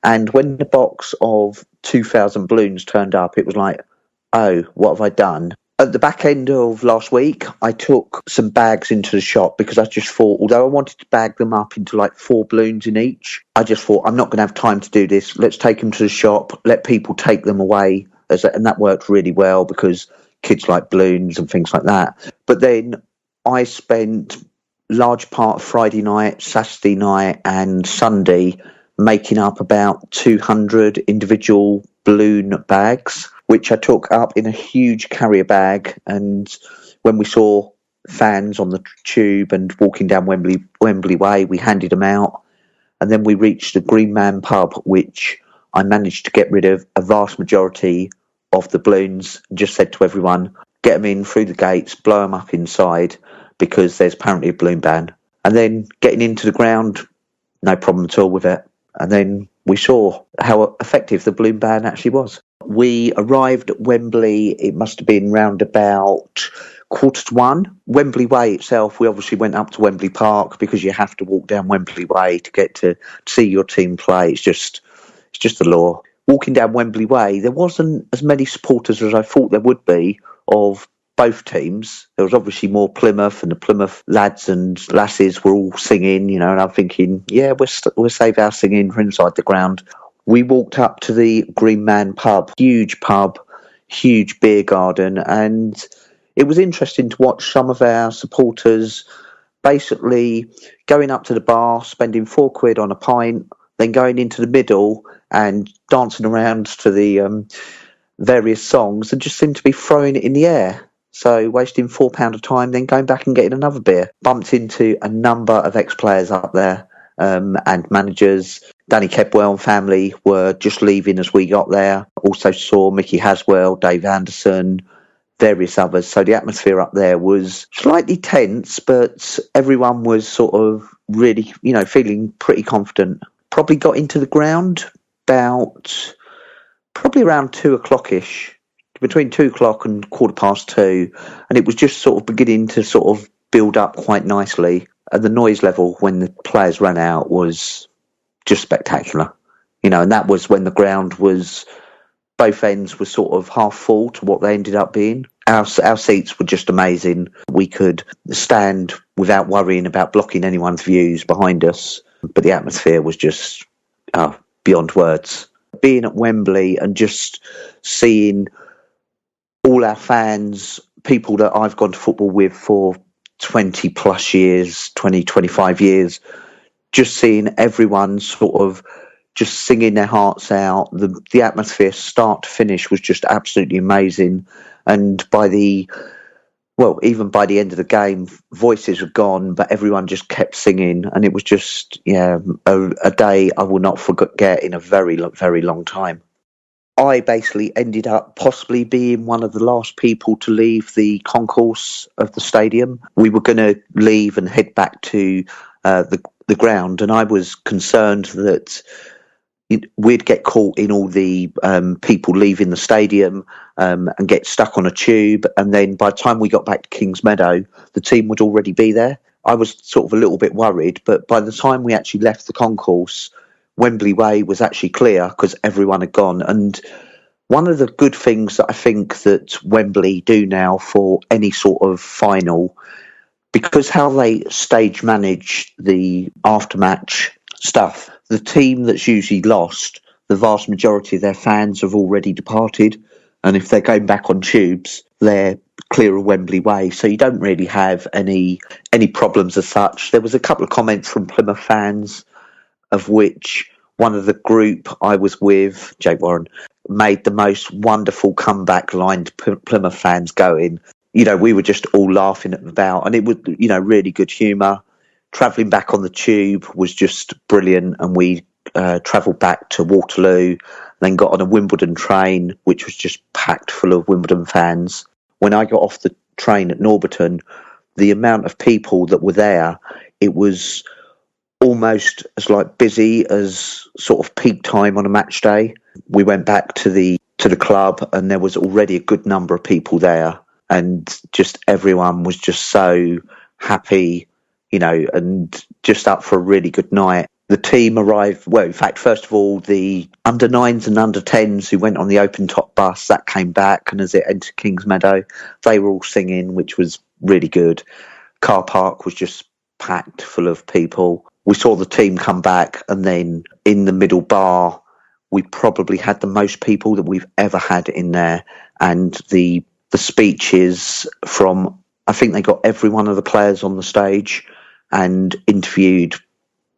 And when the box of 2,000 balloons turned up, it was like, oh, what have I done? At the back end of last week, I took some bags into the shop because I just thought, although I wanted to bag them up into like 4 balloons in each, I just thought, I'm not going to have time to do this. Let's take them to the shop, let people take them away. And that worked really well because kids like balloons and things like that. But then I spent large part of Friday night, Saturday night and Sunday making up about 200 individual balloon bags, which I took up in a huge carrier bag. And when we saw fans on the tube and walking down Wembley Way, we handed them out. And then we reached the Green Man pub, which I managed to get rid of a vast majority of the balloons and just said to everyone, get them in through the gates, blow them up inside, because there's apparently a balloon ban. And then getting into the ground, no problem at all with it. And then we saw how effective the balloon ban actually was. We arrived at Wembley, it must have been round about 1:45. Wembley Way itself, we obviously went up to Wembley Park because you have to walk down Wembley Way to get to see your team play. It's just the law. Walking down Wembley Way, there wasn't as many supporters as I thought there would be of both teams. There was obviously more Plymouth, and the Plymouth lads and lasses were all singing, and I'm thinking, yeah, we'll save our singing for inside the ground. We walked up to the Green Man pub, huge beer garden, and it was interesting to watch some of our supporters basically going up to the bar, spending £4 on a pint, then going into the middle and dancing around to the various songs and just seemed to be throwing it in the air. So wasting £4 of time, then going back and getting another beer. Bumped into a number of ex-players up there and managers. Danny Kebwell and family were just leaving as we got there. Also saw Mickey Haswell, Dave Anderson, various others. So the atmosphere up there was slightly tense, but everyone was sort of really, feeling pretty confident. Probably got into the ground about probably around 2:00ish, between 2:00 and 2:15, and it was just sort of beginning to sort of build up quite nicely. And the noise level when the players ran out was just spectacular, and that was when the ground was, both ends were sort of half full to what they ended up being. Our seats were just amazing. We could stand without worrying about blocking anyone's views behind us, but the atmosphere was just beyond words. Being at Wembley and just seeing all our fans, people that I've gone to football with for 20 plus years, 20, 25 years, just seeing everyone sort of just singing their hearts out. The atmosphere start to finish was just absolutely amazing. And even by the end of the game, voices were gone, but everyone just kept singing. And it was just, a day I will not forget in a very, very long time. I basically ended up possibly being one of the last people to leave the concourse of the stadium. We were going to leave and head back to the ground, and I was concerned that we'd get caught in all the people leaving the stadium and get stuck on a tube, and then by the time we got back to Kings Meadow, the team would already be there. I was sort of a little bit worried, but by the time we actually left the concourse, Wembley Way was actually clear because everyone had gone. And one of the good things that I think that Wembley do now for any sort of final, because how they stage manage the aftermatch stuff, the team that's usually lost, the vast majority of their fans have already departed, and if they're going back on tubes, they're clear of Wembley Way, so you don't really have any problems as such. There was a couple of comments from Plymouth fans, of which one of the group I was with, Jake Warren, made the most wonderful comeback line to Plymouth fans going. We were just all laughing about, and it was, really good humour. Travelling back on the tube was just brilliant, and we travelled back to Waterloo, then got on a Wimbledon train, which was just packed full of Wimbledon fans. When I got off the train at Norbiton, the amount of people that were there, it was almost as busy as sort of peak time on a match day. We went back to the club, and there was already a good number of people there, and just everyone was just so happy, and just up for a really good night. The team arrived, well, in fact, first of all, the under-9s and under-10s who went on the open-top bus, that came back, and as it entered Kings Meadow, they were all singing, which was really good. Car park was just packed full of people. We saw the team come back, and then in the middle bar, we probably had the most people that we've ever had in there, and the speeches from, I think they got every one of the players on the stage and interviewed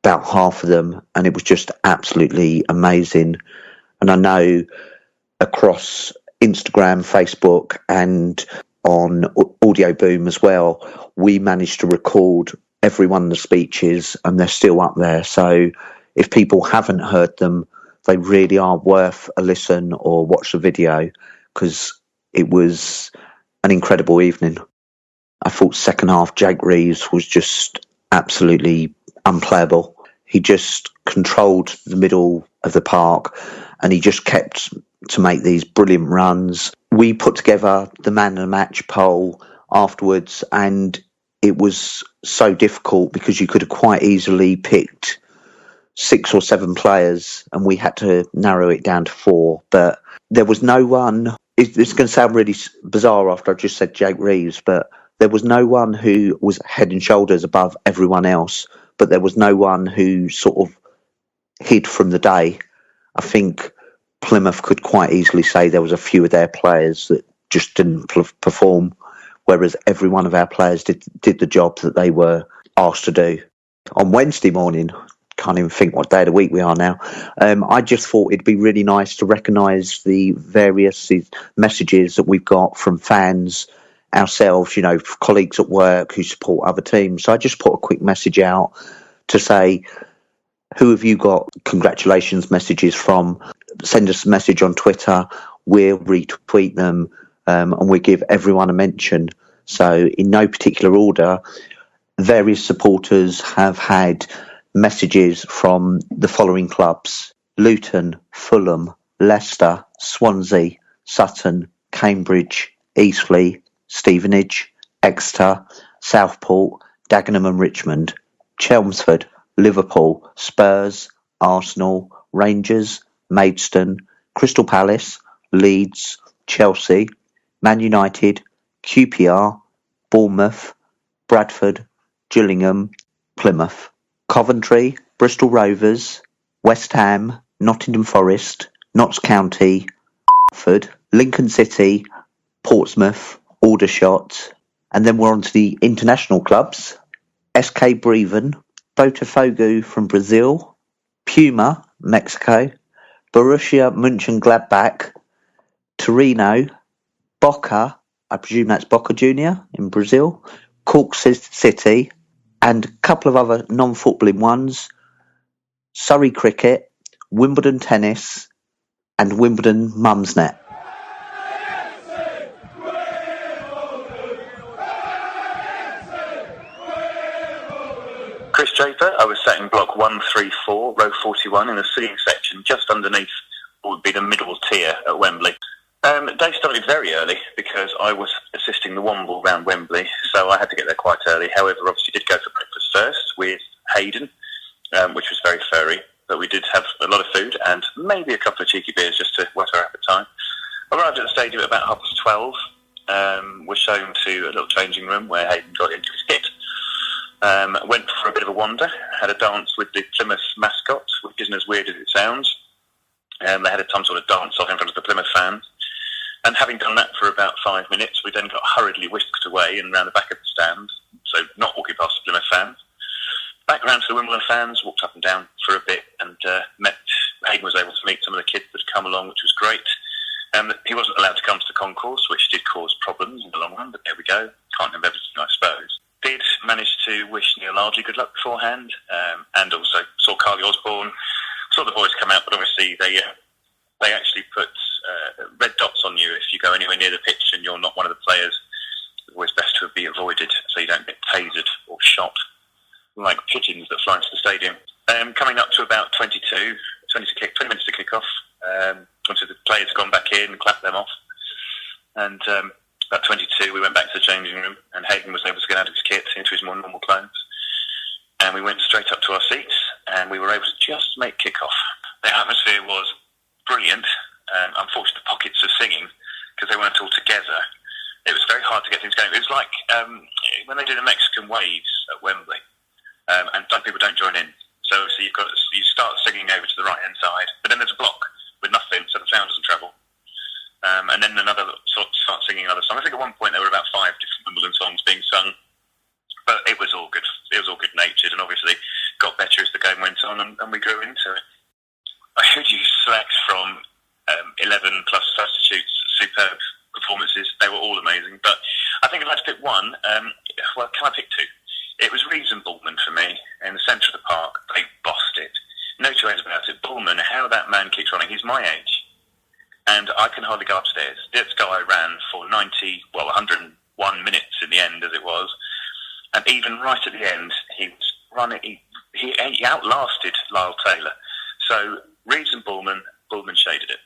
about half of them, and it was just absolutely amazing. And I know across Instagram, Facebook, and on Audio Boom as well, we managed to record every one of the speeches, and they're still up there. So if people haven't heard them, they really are worth a listen or watch the video, because it was an incredible evening. I thought second half Jake Reeves was just absolutely unplayable. He just controlled the middle of the park, and he just kept to make these brilliant runs. We put together the man of the match poll afterwards, and it was so difficult because you could have quite easily picked 6 or 7 players, and we had to narrow it down to 4. But there was no one. It's going to sound really bizarre after I just said Jake Reeves, but there was no one who was head and shoulders above everyone else, but there was no one who sort of hid from the day. I think Plymouth could quite easily say there was a few of their players that just didn't perform, whereas every one of our players did the job that they were asked to do. On Wednesday morning, can't even think what day of the week we are now. I just thought it'd be really nice to recognise the various messages that we've got from fans ourselves, colleagues at work who support other teams. So I just put a quick message out to say, who have you got congratulations messages from? Send us a message on Twitter. We'll retweet them and we'll give everyone a mention. So in no particular order, various supporters have had messages from the following clubs: Luton, Fulham, Leicester, Swansea, Sutton, Cambridge, Eastleigh, Stevenage, Exeter, Southport, Dagenham and Richmond, Chelmsford, Liverpool, Spurs, Arsenal, Rangers, Maidstone, Crystal Palace, Leeds, Chelsea, Man United, QPR, Bournemouth, Bradford, Gillingham, Plymouth, Coventry, Bristol Rovers, West Ham, Nottingham Forest, Notts County, Watford, Lincoln City, Portsmouth, Aldershot, and then we're on to the international clubs: SK Breven, Botafogo from Brazil, Puma, Mexico, Borussia Mönchengladbach, Torino, Boca, I presume that's Boca Junior in Brazil, Cork City, and a couple of other non-footballing ones: Surrey Cricket, Wimbledon Tennis, and Wimbledon Mumsnet. Chris Draper. I was sat in block 134, row 41, in the sitting section, just underneath what would be the middle tier at Wembley. Day started very early because I was assisting the Womble round Wembley, so I had to get there quite early. However, obviously did go for breakfast first with Hayden, which was very furry, but we did have a lot of food and maybe a couple of cheeky beers just to whet our appetite. I arrived at the stadium at about 12:30. Was shown to a little changing room where Hayden got into his kit. Went for a bit of a wander, had a dance with the Plymouth mascot, which isn't as weird as it sounds. They had some sort of dance off in front of the Plymouth fans. And having done that for about 5 minutes, we then got hurriedly whisked away and round the back of the stand, so not walking past the Plymouth fans. Back round to the Wimbledon fans, walked up and down for a bit and Hayden was able to meet some of the kids that had come along, which was great. He wasn't allowed to come to the concourse, which did cause problems in the long run, but there we go. Can't have everything, I suppose. Did manage to wish Neil Ardley good luck beforehand, and also saw Carly Osborne, saw the boys come out, but obviously they actually put red dots on you if you go anywhere near the pitch and you're not one of the players. It's always best to be avoided so you don't get tasered or shot like pigeons that fly into the stadium. Coming up to about 20 minutes to kick off. Once the players had gone back in and clapped them off, and about 22 we went back to the changing room and Hayden was able to get out of his kit into his more normal clothes, and we went straight up to our seats and we were able to just make kick-off. The atmosphere was brilliant. Unfortunately, the pockets of singing, because they weren't all together, it was very hard to get things going. It was like when they do the Mexican waves at Wembley, and some people don't join in. So you start singing over to the right-hand side, but then there's a block with nothing, so the sound doesn't travel. And then another start singing another song. I think at one point there were about 5 different Wimbledon songs being sung, but it was all good. It was all good-natured, and obviously got better as the game went on, and we grew into it. I heard you select from 11 plus substitutes, superb performances. They were all amazing, but I think I'd like to pick one. Well, can I pick 2? It was Reeves and Bullman for me in the centre of the park. They bossed it. No two ways about it. Bullman, how that man keeps running. He's my age, and I can hardly go upstairs. This guy ran for 101 minutes in the end, as it was, and even right at the end, he was running. He outlasted Lyle Taylor. So Reeves and Bullman shaded it.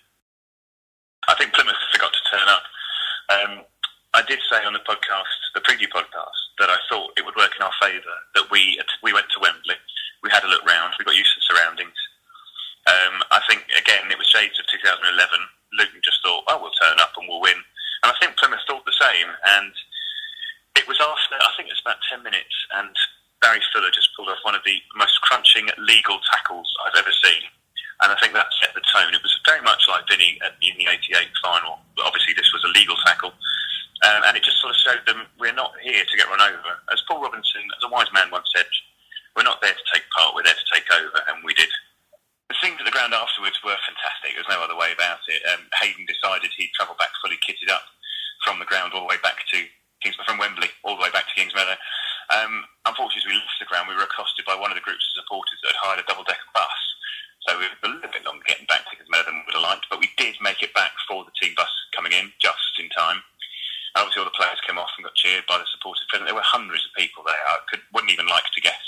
I think Plymouth forgot to turn up. I did say on the podcast, the preview podcast, that I thought it would work in our favour that we went to Wembley. We had a look round. We got used to the surroundings. I think, again, it was shades of 2011. Luton just thought, we'll turn up and we'll win. And I think Plymouth thought the same. And it was after, I think it was about 10 minutes, and Barry Fuller just pulled off one of the most crunching legal tackles I've ever seen. And I think that set the tone. It was very much like Vinny in the 88 final. But obviously, this was a legal tackle. And it just sort of showed them, we're not here to get run over. As Paul Robinson, as a wise man once said, we're not there to take part, we're there to take over. And it. Hayden decided he'd travel back fully kitted up from the ground all the way back to from Wembley all the way back to Kings Meadow. Unfortunately, as we left the ground, we were accosted by one of the groups of supporters that had hired a double-decker bus. So we were a little bit longer getting back to Kings Meadow than we would have liked, but we did make it back for the team bus coming in just in time. And obviously, all the players came off and got cheered by the supporters present. There were hundreds of people there. I wouldn't even like to guess.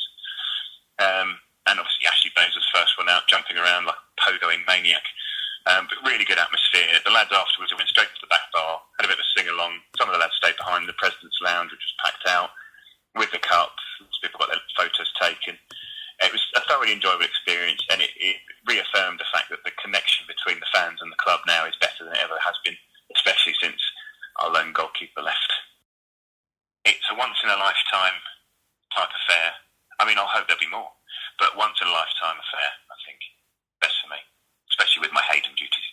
And obviously, Ashley Baines was the first one out, jumping around like a pogoing maniac. But really good atmosphere. The lads afterwards went straight to the back bar, had a bit of a sing-along. Some of the lads stayed behind the President's Lounge, which was packed out, with the cup. People got their photos taken. It was a thoroughly enjoyable experience, and it reaffirmed the fact that the connection between the fans and the club now is better than it ever has been, especially since our lone goalkeeper left. It's a once-in-a-lifetime type affair. I mean, I'll hope there'll be more, but once-in-a-lifetime affair, I think. Best for me, especially with my Hayden duties.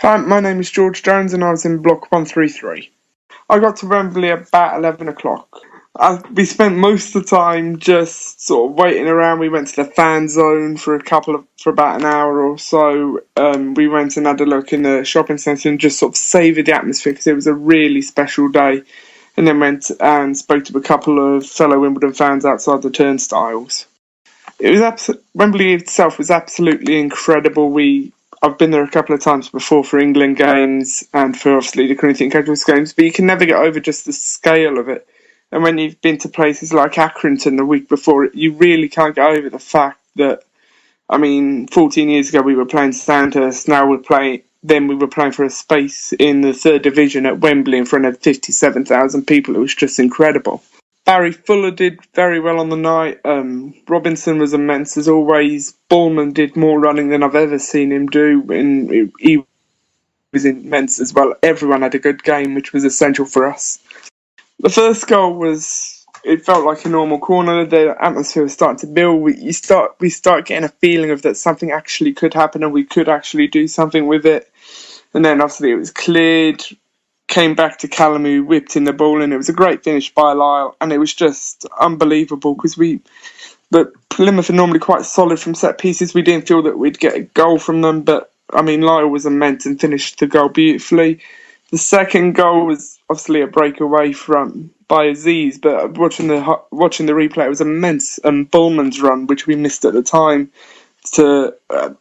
Hi, my name is George Jones and I was in Block 133. I got to Wembley about 11 o'clock. We spent most of the time just sort of waiting around. We went to the fan zone for about an hour or so. We went and had a look in the shopping centre and just sort of savoured the atmosphere because it was a really special day. And then went and spoke to a couple of fellow Wimbledon fans outside the turnstiles. It was Wembley itself was absolutely incredible. I've been there a couple of times before for England games and for obviously the Corinthian Casuals games, but you can never get over just the scale of it. And when you've been to places like Accrington the week before, you really can't get over the fact that, 14 years ago we were playing Sandhurst, now we were playing for a space in the third division at Wembley in front of 57,000 people. It was just incredible. Barry Fuller did very well on the night. Robinson was immense as always. Ballman did more running than I've ever seen him do, and he was immense as well. Everyone had a good game, which was essential for us. The first goal it felt like a normal corner. The atmosphere was starting to build. We start getting a feeling of that something actually could happen and we could actually do something with it. And then obviously it was cleared. Came back to Callum, who whipped in the ball, and it was a great finish by Lyle, and it was just unbelievable because but Plymouth are normally quite solid from set pieces. We didn't feel that we'd get a goal from them, but Lyle was immense and finished the goal beautifully. The second goal was obviously a breakaway by Aziz, but watching the replay, it was immense, and Bullman's run, which we missed at the time, to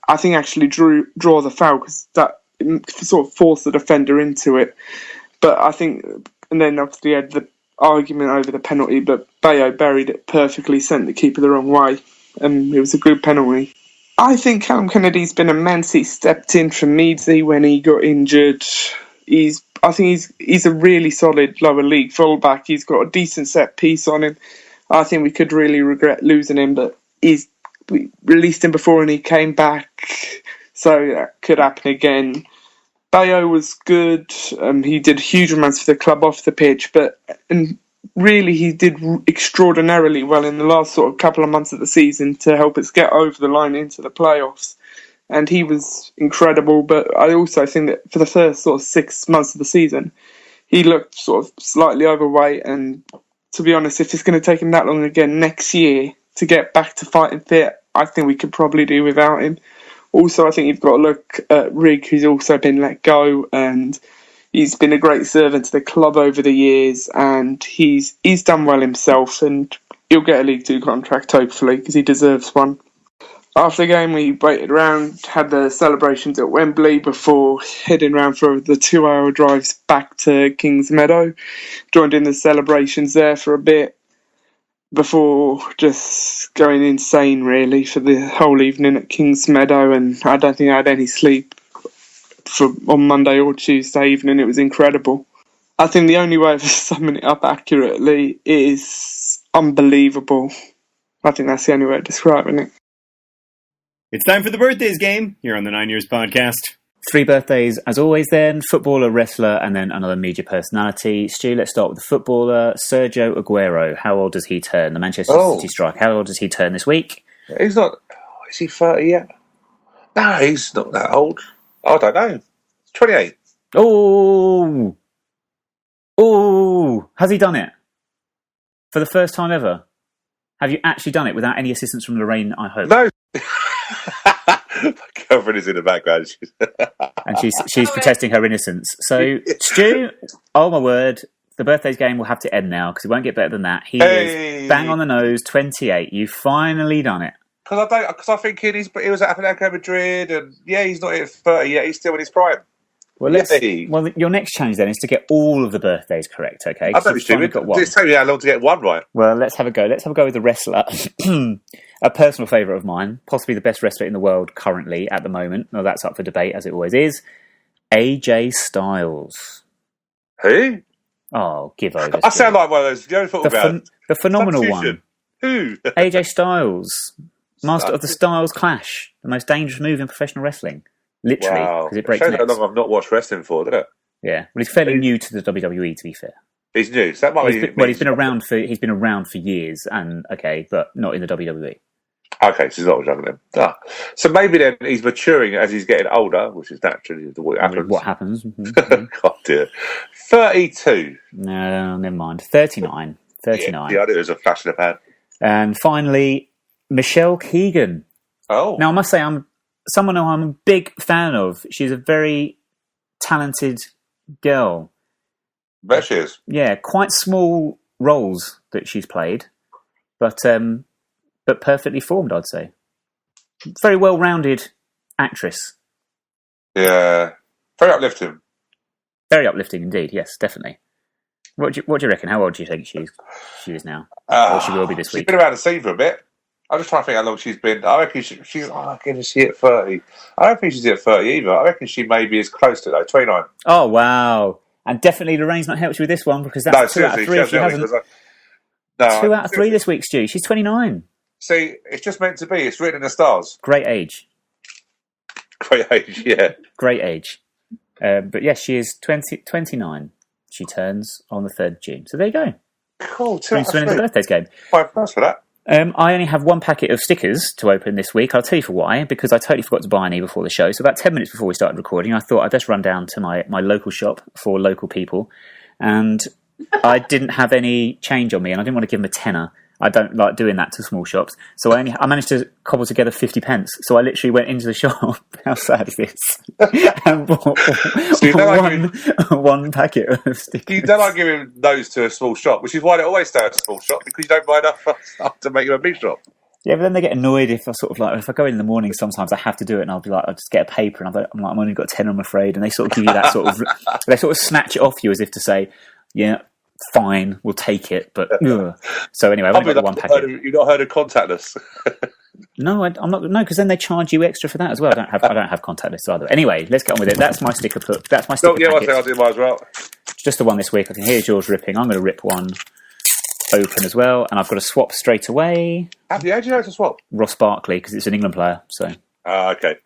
I think actually draw the foul because that sort of forced the defender into it. But I think, and then obviously had the argument over the penalty, but Bayo buried it perfectly, sent the keeper the wrong way, and it was a good penalty. I think Callum Kennedy's been immense. He stepped in for Meadsy when he got injured. I think he's a really solid lower league fullback. He's got a decent set piece on him. I think we could really regret losing him, but we released him before and he came back, so that could happen again. Bayo was good. He did huge amounts for the club off the pitch, and really he did extraordinarily well in the last sort of couple of months of the season to help us get over the line into the playoffs. And he was incredible, but I also think that for the first sort of 6 months of the season, he looked sort of slightly overweight. And to be honest, if it's going to take him that long again next year to get back to fighting fit, I think we could probably do without him. Also, I think you've got to look at Rigg, who's also been let go, and he's been a great servant to the club over the years, and he's done well himself, and he'll get a League 2 contract, hopefully, because he deserves one. After the game, we waited around, had the celebrations at Wembley before heading round for the 2-hour drives back to Kings Meadow. Joined in the celebrations there for a bit before just going insane, really, for the whole evening at Kings Meadow. And I don't think I had any sleep on Monday or Tuesday evening. It was incredible. I think the only way of summing it up accurately is unbelievable. I think that's the only way of describing it. It's time for the birthdays game here on the 9 Years podcast. 3 birthdays, as always then. Footballer, wrestler, and then another media personality. Stu, let's start with the footballer. Sergio Aguero. How old does he turn? The Manchester City striker. How old does he turn this week? He's not... Is he 30 yet? No, he's not that old. I don't know. 28. Oh! Has he done it? For the first time ever? Have you actually done it without any assistance from Lorraine, I hope? No. My girlfriend is in the background. And she's protesting her innocence. So, Stu, oh my word, the birthdays game will have to end now because it won't get better than that. He is bang on the nose, 28. You've finally done it. Because I'm thinking he was at Atletico Madrid, and he's not at 30 yet. He's still in his prime. Well, your next challenge then is to get all of the birthdays correct, okay? I don't be stupid. It's taking me how long to get one right. Well, let's have a go. Let's have a go with the wrestler. A personal favourite of mine, possibly the best wrestler in the world currently at the moment. Well, that's up for debate, as it always is. AJ Styles. Who? Oh, give over. I sound like one of those. You only thought about the phenomenal one. Who? AJ Styles. Master of the Styles Clash. The most dangerous move in professional wrestling. Literally, because it breaks necks. How long I've not watched wrestling for, doesn't it? Yeah, well, he's fairly new to the WWE, to be fair. He's new, so that might be. He's been around for years, and but not in the WWE. Okay, so he's not younger then. So maybe then he's maturing as he's getting older, which is naturally what happens. What happens? God dear. 32. No, never mind. 39. 39. Yeah, I knew it was a flash in the pan. And finally, Michelle Keegan. Oh. Now, I must say, I'm someone who I'm a big fan of. She's a very talented girl. There she is. Yeah, quite small roles that she's played, but perfectly formed, I'd say. Very well-rounded actress. Yeah, very uplifting. Very uplifting indeed. Yes, definitely. What do you reckon? How old do you think she is now? Or she will be this week? She's been around the scene for a bit. I'm just trying to think how long she's been. I reckon she's. I reckon she at 30. I don't think she's at 30 either. I reckon she maybe is close to 29. Oh wow! And definitely Lorraine's not helped you with this one because that's 2 out of 3. She hasn't. 2 out of 3 this week, Stu. She's 29. See, it's just meant to be. It's written in the stars. Great age. Great age, yeah. Great age. But yes, she is 29. She turns on the 3rd of June. So there you go. Cool. Brings to the birthdays game. £5 for that. I only have 1 packet of stickers to open this week. I'll tell you for why, because I totally forgot to buy any before the show. So about 10 minutes before we started recording, I thought I'd best run down to my local shop for local people. And I didn't have any change on me, and I didn't want to give them a tenner. I don't like doing that to small shops. So I managed to cobble together 50 pence. So I literally went into the shop. How sad is this? And bought one packet of stickers. You don't like giving those to a small shop, which is why they always stay at a small shop, because you don't buy enough stuff to make them a big shop. Yeah, but then they get annoyed if if I go in the morning, sometimes I have to do it, and I'll be like, I'll just get a paper, and I'm like, I've only got 10, I'm afraid. And they sort of give you that they sort of snatch it off you as if to say, yeah, fine, we'll take it, but so anyway, I've only got 1 packet. You've not heard of contactless? No, I'm not. No, because then they charge you extra for that as well. I don't have contactless either. Anyway, let's get on with it. That's my sticker put. That's my sticker. Packet. I'll do mine as well. Just the one this week. I can hear yours ripping. I'm going to rip one open as well, and I've got to swap straight away. How do you know to swap? Ross Barkley, because it's an England player. So. Okay.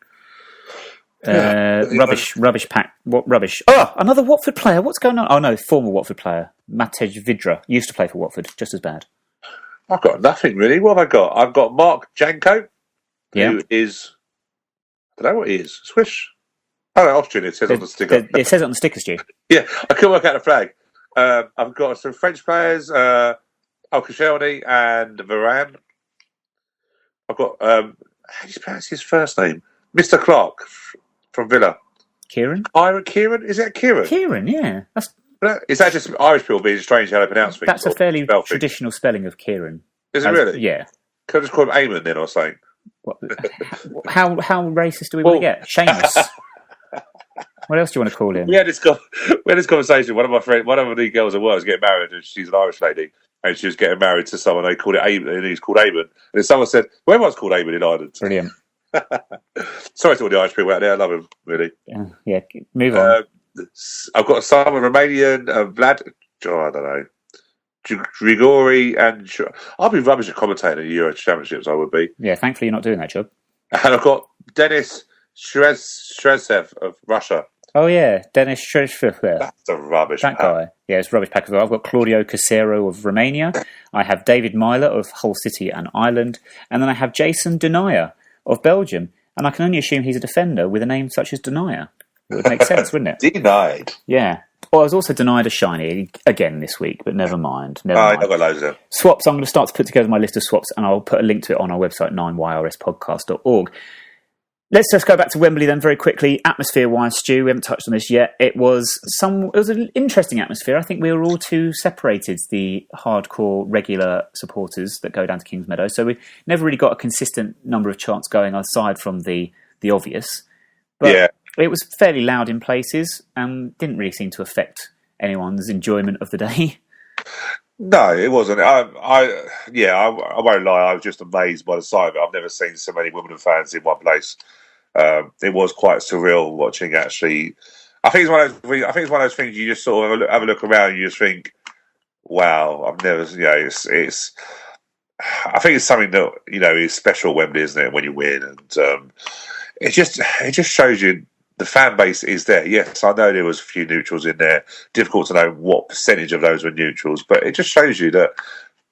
Rubbish pack. What rubbish? Oh, another Watford player. What's going on? Oh no, former Watford player, Matej Vidra, used to play for Watford, just as bad. I've got nothing really. What have I got? I've got Mark Janko, who is, I don't know what he is. Swiss. Oh no, Austrian. It says on the sticker. It says it on the sticker, Stu. Yeah, I couldn't work out the flag. I've got some French players, Alkashelny and Varane. I've got how do you pronounce his first name? Mr. Clark from Villa. Kieran? Kieran? Is that Kieran? Kieran, yeah. Is that just Irish people being strange how they pronounce things? That's a fairly traditional spelling of Kieran. Is it really? Yeah. Can I just call him Eamon then or something? How racist do we want to get? Seamus. What else do you want to call him? We had this conversation. One of the girls at work was getting married, and she's an Irish lady, and she was getting married to someone they called it Eamon, and he's called Eamon. And then someone said, well, everyone's called Eamon in Ireland. Brilliant. Sorry to all the Irish people out there. I love them, really. Yeah, move on. I've got some Romanian, Vlad, I don't know, Grigori, and I'll be rubbish at commentating the Euro Championships, I would be. Yeah, thankfully you're not doing that, Chubb. And I've got Denis Shrezhev of Russia. Oh, yeah, Denis Shrezhev. That's a rubbish That guy. Yeah, it's a rubbish pack as well. I've got Claudio Casero of Romania. I have David Myler of Hull City and Ireland. And then I have Jason Denier of Belgium. And I can only assume he's a defender with a name such as Denier. It would make sense, wouldn't it? Denied. Yeah. Well, I was also denied a shiny again this week, but never mind. I've got loads of them. Swaps, I'm going to start to put together my list of swaps, and I'll put a link to it on our website, 9yrspodcast.org. Let's just go back to Wembley then very quickly. Atmosphere-wise, Stu, we haven't touched on this yet. It was an interesting atmosphere. I think we were all too separated, the hardcore regular supporters that go down to Kings Meadow. So we never really got a consistent number of chants going aside from the obvious. But it was fairly loud in places and didn't really seem to affect anyone's enjoyment of the day. No, it wasn't. I won't lie. I was just amazed by the sight of it. I've never seen so many Wimbledon fans in one place. It was quite surreal watching. Actually, I think it's one of those things you just sort of have a look around and you just think, "Wow, I've never." It's. I think it's something that is special. Wembley, isn't it? When you win, and it just shows you the fan base is there. Yes, I know there was a few neutrals in there. Difficult to know what percentage of those were neutrals, but it just shows you that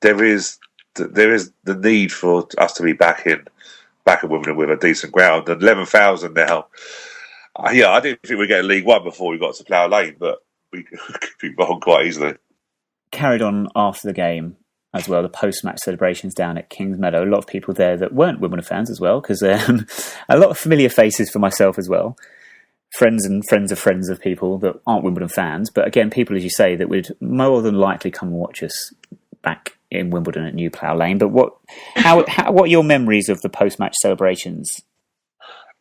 there is the need for us to be back at Wimbledon with a decent ground. And 11,000 now. I didn't think we'd get League One before we got to Plough Lane, but we could be wrong quite easily. Carried on after the game as well, the post-match celebrations down at Kings Meadow. A lot of people there that weren't Wimbledon fans as well, because a lot of familiar faces for myself as well. Friends and friends of friends of people that aren't Wimbledon fans, but again, people, as you say, that would more than likely come and watch us back in Wimbledon at New Plough Lane. But what are your memories of the post-match celebrations?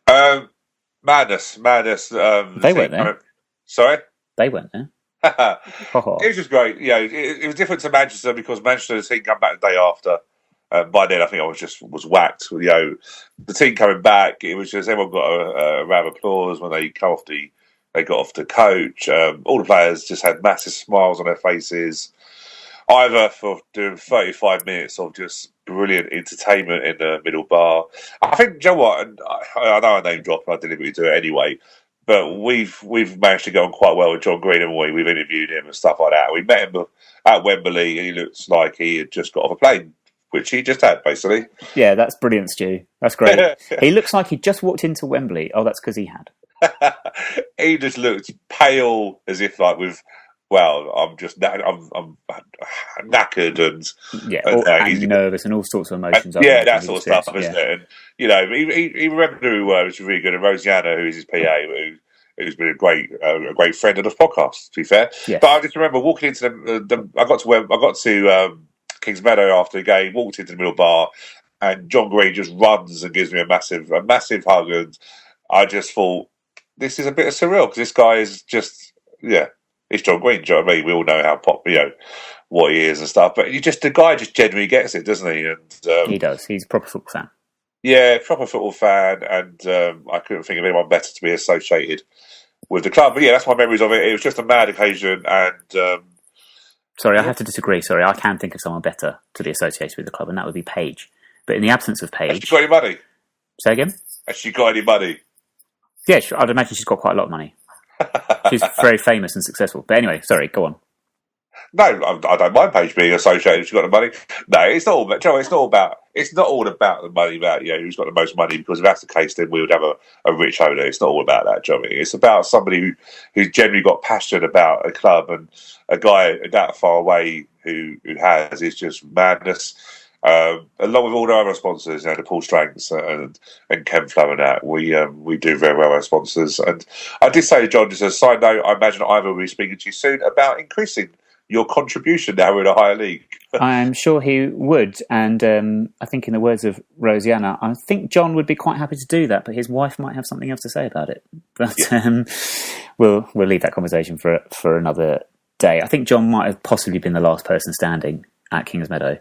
Madness. They weren't there. Sorry? They weren't there. It was just great. It was different to Manchester because Manchester, the team come back the day after. By then, I think I was whacked. The team coming back, it was just everyone got a round of applause when they got off the coach. All the players just had massive smiles on their faces, either for doing 35 minutes of just brilliant entertainment in the middle bar. I think, you know what? And I know I name drop, and I deliberately do it anyway. But we've managed to go on quite well with John Green, haven't we? We've interviewed him and stuff like that. We met him at Wembley, and he looks like he had just got off a plane, which he just had, basically. Yeah, that's brilliant, Stu. That's great. He looks like he just walked into Wembley. Oh, that's because he had. He just looked pale, as if I'm knackered and nervous and all sorts of emotions. That sort of stuff, isn't it? And he remembered who we were, which was really good. And Rosianna, who is his PA, who's been a great friend of the podcast, to be fair. Yes. But I just remember walking into I got to Kings Meadow after the game, walked into the middle bar, and John Green just runs and gives me a massive hug, and I just thought, this is a bit surreal because this guy is just it's John Green. Do you know what I mean? We all know how what he is and stuff, but the guy just genuinely gets it, doesn't he? And he does. He's a proper football fan. Yeah, proper football fan, and I couldn't think of anyone better to be associated with the club. But that's my memories of it. It was just a mad occasion, and. Sorry, I have to disagree. Sorry, I can think of someone better to be associated with the club, and that would be Paige. But in the absence of Paige... Has she got any money? Say again? Has she got any money? Yeah, I'd imagine she's got quite a lot of money. She's very famous and successful. But anyway, sorry, go on. No, I don't mind Paige being associated if she's got the money. No, it's not all about... it's not all about the money, about who's got the most money, because if that's the case, then we would have a rich owner. It's not all about that, do you know what I mean? It's about somebody who's generally got passion about a club, and a guy that far away who has is just madness. Along with all the other sponsors, the Paul Strengths and Kenflow and that, we do very well with sponsors. And I did say to John, just as a side note, I imagine Ivor will be speaking to you soon about increasing your contribution now in a higher league. I'm sure he would, and I think in the words of Rosianna, I think John would be quite happy to do that, but his wife might have something else to say about it. But we'll leave that conversation for another day. I think John might have possibly been the last person standing at Kings Meadow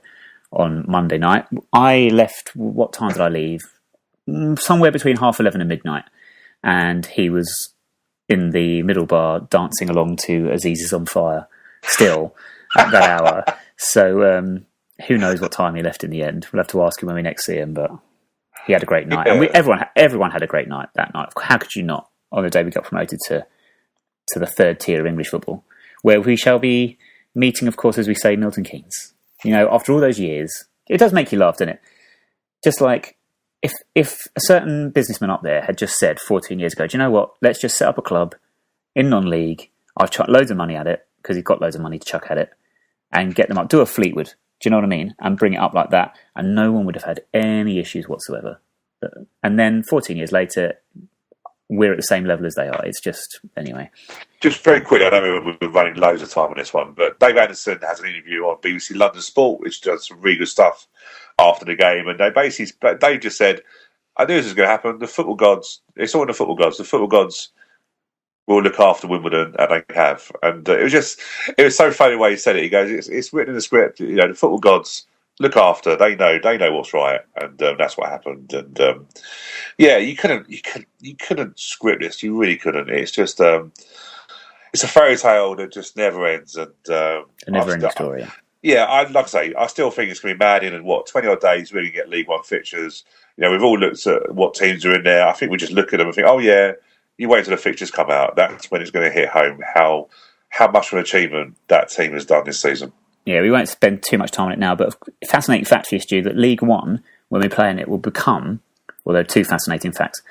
on Monday night. I left, what time did I leave? Somewhere between 11:30 and midnight, and he was in the middle bar dancing along to Aziz is on Fire still at that hour. So who knows what time he left in the end. We'll have to ask him when we next see him, but he had a great night. And everyone had a great night that night. How could you not, on the day we got promoted to the third tier of English football, where we shall be meeting, of course, as we say, Milton Keynes. After all those years, it does make you laugh, doesn't it? Just like if a certain businessman up there had just said 14 years ago, do you know what, let's just set up a club in non-league, I'll chuck loads of money at it, because he's got loads of money to chuck at it, and get them up. Do a Fleetwood, do you know what I mean? And bring it up like that, and no one would have had any issues whatsoever. And then 14 years later, we're at the same level as they are. It's just, anyway. Just very quickly, I know we've been running loads of time on this one, but Dave Anderson has an interview on BBC London Sport, which does some really good stuff after the game, and Dave just said, I knew this was going to happen. The football gods, it's all in the football gods. The football gods will look after Wimbledon, and they have. And it was so funny the way he said it. He goes, it's written in the script. You know, the football gods look after. They know what's right, and that's what happened. And you couldn't script this. You really couldn't. It's just it's a fairy tale that just never ends. And a never-ending story. Yeah, I'd like to say, I still think it's going to be mad in 20 odd days we're going to get League One fixtures. You know, we've all looked at what teams are in there. I think we just look at them and think, oh yeah, you wait until the fixtures come out. That's when it's going to hit home how much of an achievement that team has done this season. Yeah, we won't spend too much time on it now, but a fascinating fact for you, Stu, that League One, when we play in it, will become, well, there are two fascinating facts.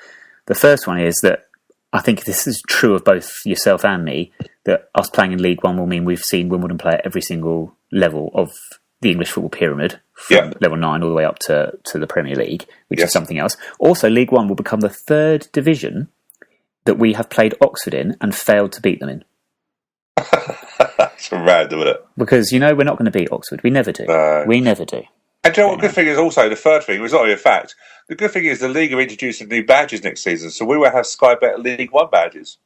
The first one is that I think this is true of both yourself and me, that us playing in League One will mean we've seen Wimbledon play at every single level of the English football pyramid, from level 9 all the way up to the Premier League, which is something else. Also, League One will become the third division that we have played Oxford in and failed to beat them in. That's random, isn't it? Because, we're not going to beat Oxford. We never do. We never do. And do you know what the good thing is also, the third thing, it's not really a fact, the good thing is the league are introducing new badges next season, so we will have Sky Bet League One badges.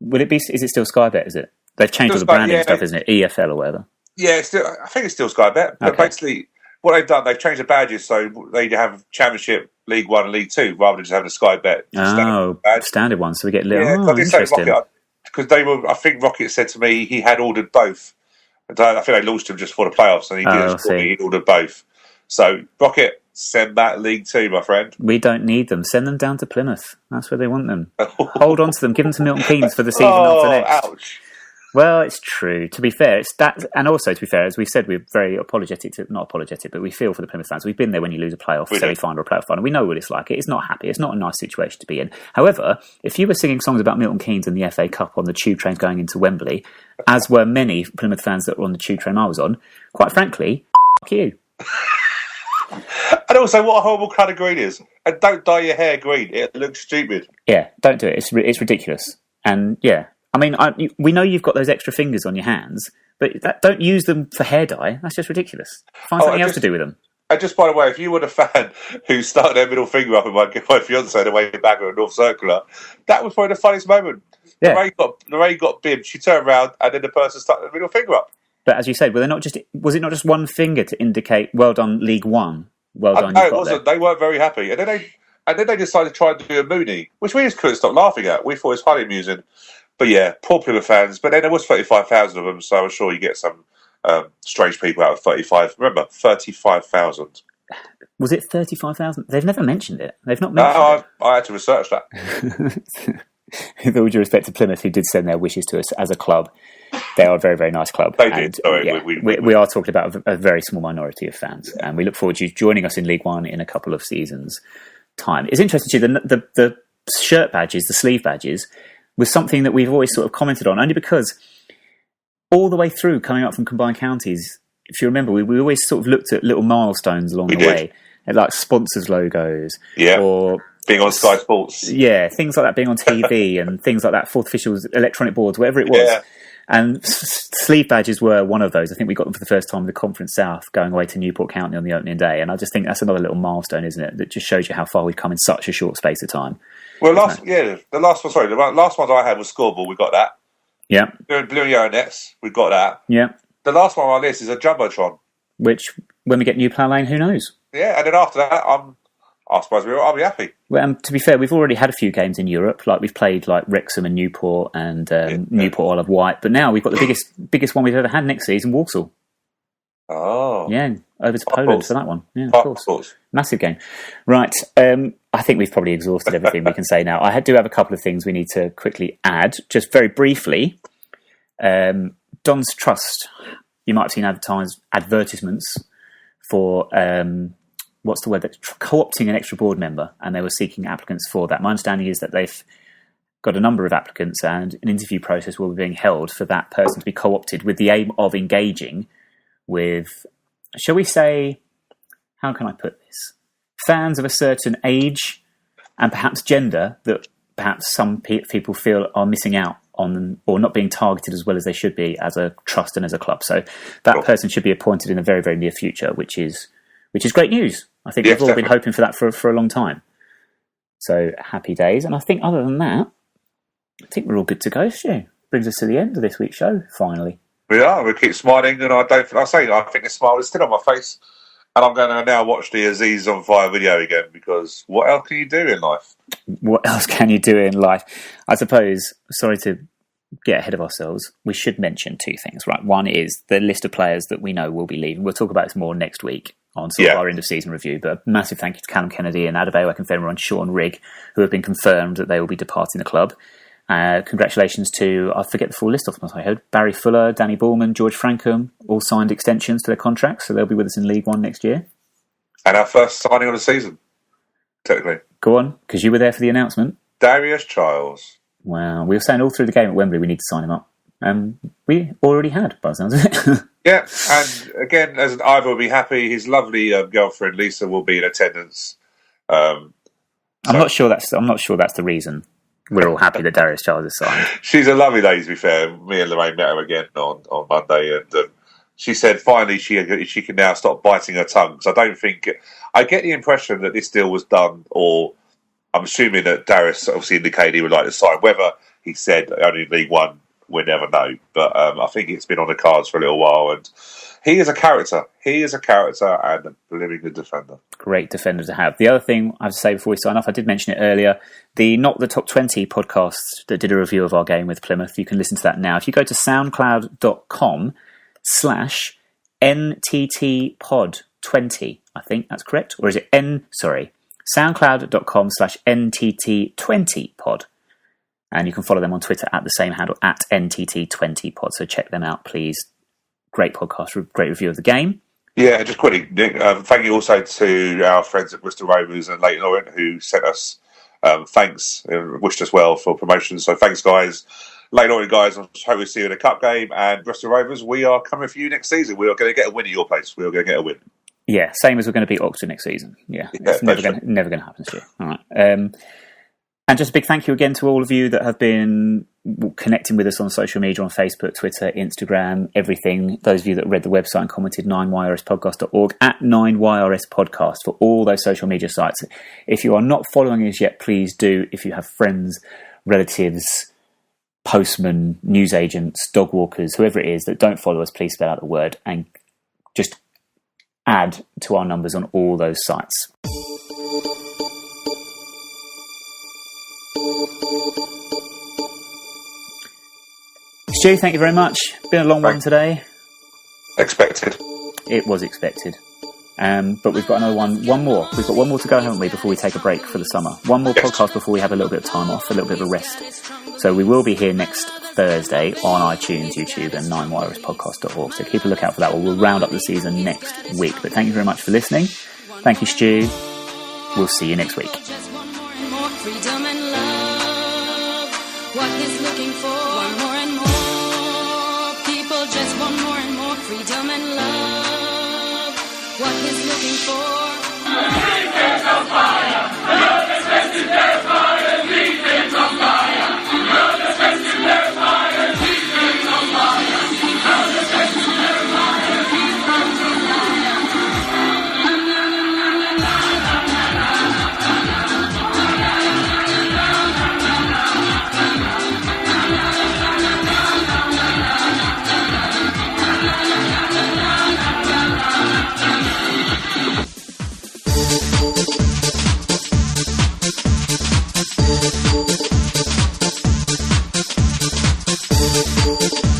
Is it still Sky Bet, is it? They've changed all the branding stuff, isn't it? EFL or whatever. Yeah, I think it's still Sky Bet. But basically, what they've done, they've changed the badges so they have Championship, League One and League Two, rather than just having a Sky Bet standard one, so we get little... I did say Rocket, because I think Rocket said to me he had ordered both. And I think they launched them just for the playoffs, and he didn't score me, he ordered both. So, Rocket, send that League Two, my friend. We don't need them. Send them down to Plymouth. That's where they want them. Hold on to them. Give them to Milton Keynes for the season after next. Ouch. Well, it's true. To be fair, it's that, and also to be fair, as we've said, we're very not apologetic, but we feel for the Plymouth fans. We've been there when you lose a playoff semi-final or a playoff final. We know what it's like. It's not happy. It's not a nice situation to be in. However, if you were singing songs about Milton Keynes and the FA Cup on the tube trains going into Wembley, as were many Plymouth fans that were on the tube train I was on, quite frankly, f*** you. And also, what a horrible colour green is. And don't dye your hair green. It looks stupid. Yeah, don't do it. It's ridiculous. And yeah. I mean, we know you've got those extra fingers on your hands, but don't use them for hair dye. That's just ridiculous. Find something else to do with them. And just by the way, if you were a fan who stuck their middle finger up at my fiancée on the way back on a North Circular, that was probably the funniest moment. Yeah. Lorraine got bibbed, she turned around, and then the person stuck their middle finger up. But as you said, was it not just one finger to indicate, well done, League One? Well done, no, it wasn't. They weren't very happy. And then they decided to try and do a Mooney, which we just couldn't stop laughing at. We thought it was highly amusing. But yeah, poor Plymouth fans. But then there was 35,000 of them, so I'm sure you get some strange people out of 35. Remember, 35,000. Was it 35,000? They've never mentioned it. They've not mentioned it. I had to research that. With all due respect to Plymouth, who did send their wishes to us as a club, they are a very, very nice club. They did. Sorry, yeah, we are talking about a very small minority of fans, and we look forward to you joining us in League One in a couple of seasons' time. It's interesting too, the shirt badges, the sleeve badges, was something that we've always sort of commented on, only because all the way through coming up from combined counties, if you remember, we always sort of looked at little milestones along the way, like sponsors' logos, or being on Sky Sports, things like that, being on TV, and things like that, fourth officials, electronic boards, whatever it was. Yeah. And sleeve badges were one of those. I think we got them for the first time in the Conference South, going away to Newport County on the opening day. And I just think that's another little milestone, isn't it? That just shows you how far we've come in such a short space of time. Well, the last one I had was scoreboard. We got that. Yeah. Blue and yellow nets. We got that. Yeah. The last one on our list is a jumbotron. Which, when we get New Plough Lane, who knows? Yeah, and then after that, I suppose I'll be happy. Well, to be fair, we've already had a few games in Europe. Like we've played like Wrexham and Newport and Newport Isle of Wight. But now we've got the biggest one we've ever had next season, Walsall. Oh. Yeah, over to Poland for that one. Yeah, of course. Massive game. Right. I think we've probably exhausted everything we can say now. I do have a couple of things we need to quickly add. Just very briefly, Don's Trust. You might have seen advertisements for, what's the word? Co-opting an extra board member, and they were seeking applicants for that. My understanding is that they've got a number of applicants, and an interview process will be being held for that person to be co-opted with the aim of engaging with, shall we say, how can I put this? Fans of a certain age and perhaps gender that perhaps some people feel are missing out on or not being targeted as well as they should be as a trust and as a club. So that person should be appointed in the very, very near future, which is great news. I think we've all been hoping for that for a long time. So happy days. And I think other than that, I think we're all good to go, Stu. Brings us to the end of this week's show, finally. We are. We keep smiling, and I think the smile is still on my face. And I'm going to now watch the Aziz on Fire video again, because what else can you do in life? What else can you do in life? I suppose, sorry to get ahead of ourselves, we should mention two things, right? One is the list of players that we know will be leaving. We'll talk about this more next week on sort of our end-of-season review, but a massive thank you to Callum Kennedy and Adebayo Akinfenwa and Sean Rigg, who have been confirmed that they will be departing the club. Congratulations to, I forget the full list off my head, Barry Fuller, Danny Ballman, George Frankham, all signed extensions to their contracts, so they'll be with us in League One next year. And our first signing of the season, technically. Go on, because you were there for the announcement. Darius Childs. Wow, we were saying all through the game at Wembley we need to sign him up. We already had, by the sounds of it. Yeah, and again, as Ivor will be happy, his lovely girlfriend Lisa will be in attendance. I'm not sure that's the reason. We're all happy that Darius Childs is signed. She's a lovely lady, to be fair. Me and Lorraine met her again on Monday, and she said finally she can now stop biting her tongue. So I get the impression that this deal was done, or I'm assuming that Darius obviously indicated he would like to sign. Whether he said only League One, we'll never know. But I think it's been on the cards for a little while, and he is a character. He is a character and a living good defender. Great defender to have. The other thing I have to say before we sign off, I did mention it earlier, the Not the Top 20 podcast that did a review of our game with Plymouth, you can listen to that now. If you go to soundcloud.com/NTTpod20, I think that's correct. Or is it soundcloud.com/NTT20pod. And you can follow them on Twitter at the same handle, at NTT20pod. So check them out, please. Great podcast, great review of the game. Yeah, just quickly, Nick, thank you also to our friends at Bristol Rovers and Leighton Orient who sent us thanks and wished us well for promotion. So thanks, guys. Leighton Orient, guys, I hope we see you in a cup game. And Bristol Rovers, we are coming for you next season. We are going to get a win at your place. We are going to get a win. Yeah, same as we're going to beat Oxford next season. Yeah, it's never going to happen this year. All right. And just a big thank you again to all of you that have been connecting with us on social media, on Facebook, Twitter, Instagram, everything. Those of you that read the website and commented, 9yrspodcast.org, at 9yrspodcast for all those social media sites. If you are not following us yet, please do. If you have friends, relatives, postmen, newsagents, dog walkers, whoever it is that don't follow us, please spell out the word and just add to our numbers on all those sites. Stu, thank you very much. Been a long one today. Expected. It was expected. But we've got another one more. We've got one more to go, haven't we, before we take a break for the summer. One more podcast before we have a little bit of time off, a little bit of a rest. So we will be here next Thursday on iTunes, YouTube and 9yrspodcast.org. So keep a lookout for that. We'll round up the season next week. But thank you very much for listening. Thank you, Stu. We'll see you next week. Freedom and love, what he's looking for, want more and more, people just want more and more freedom and love, what he's looking for. Legions of fire, look at Western fire, legions of fire, look at Western fire, legions of fire, look at Western fire, legions of fire. Thank you.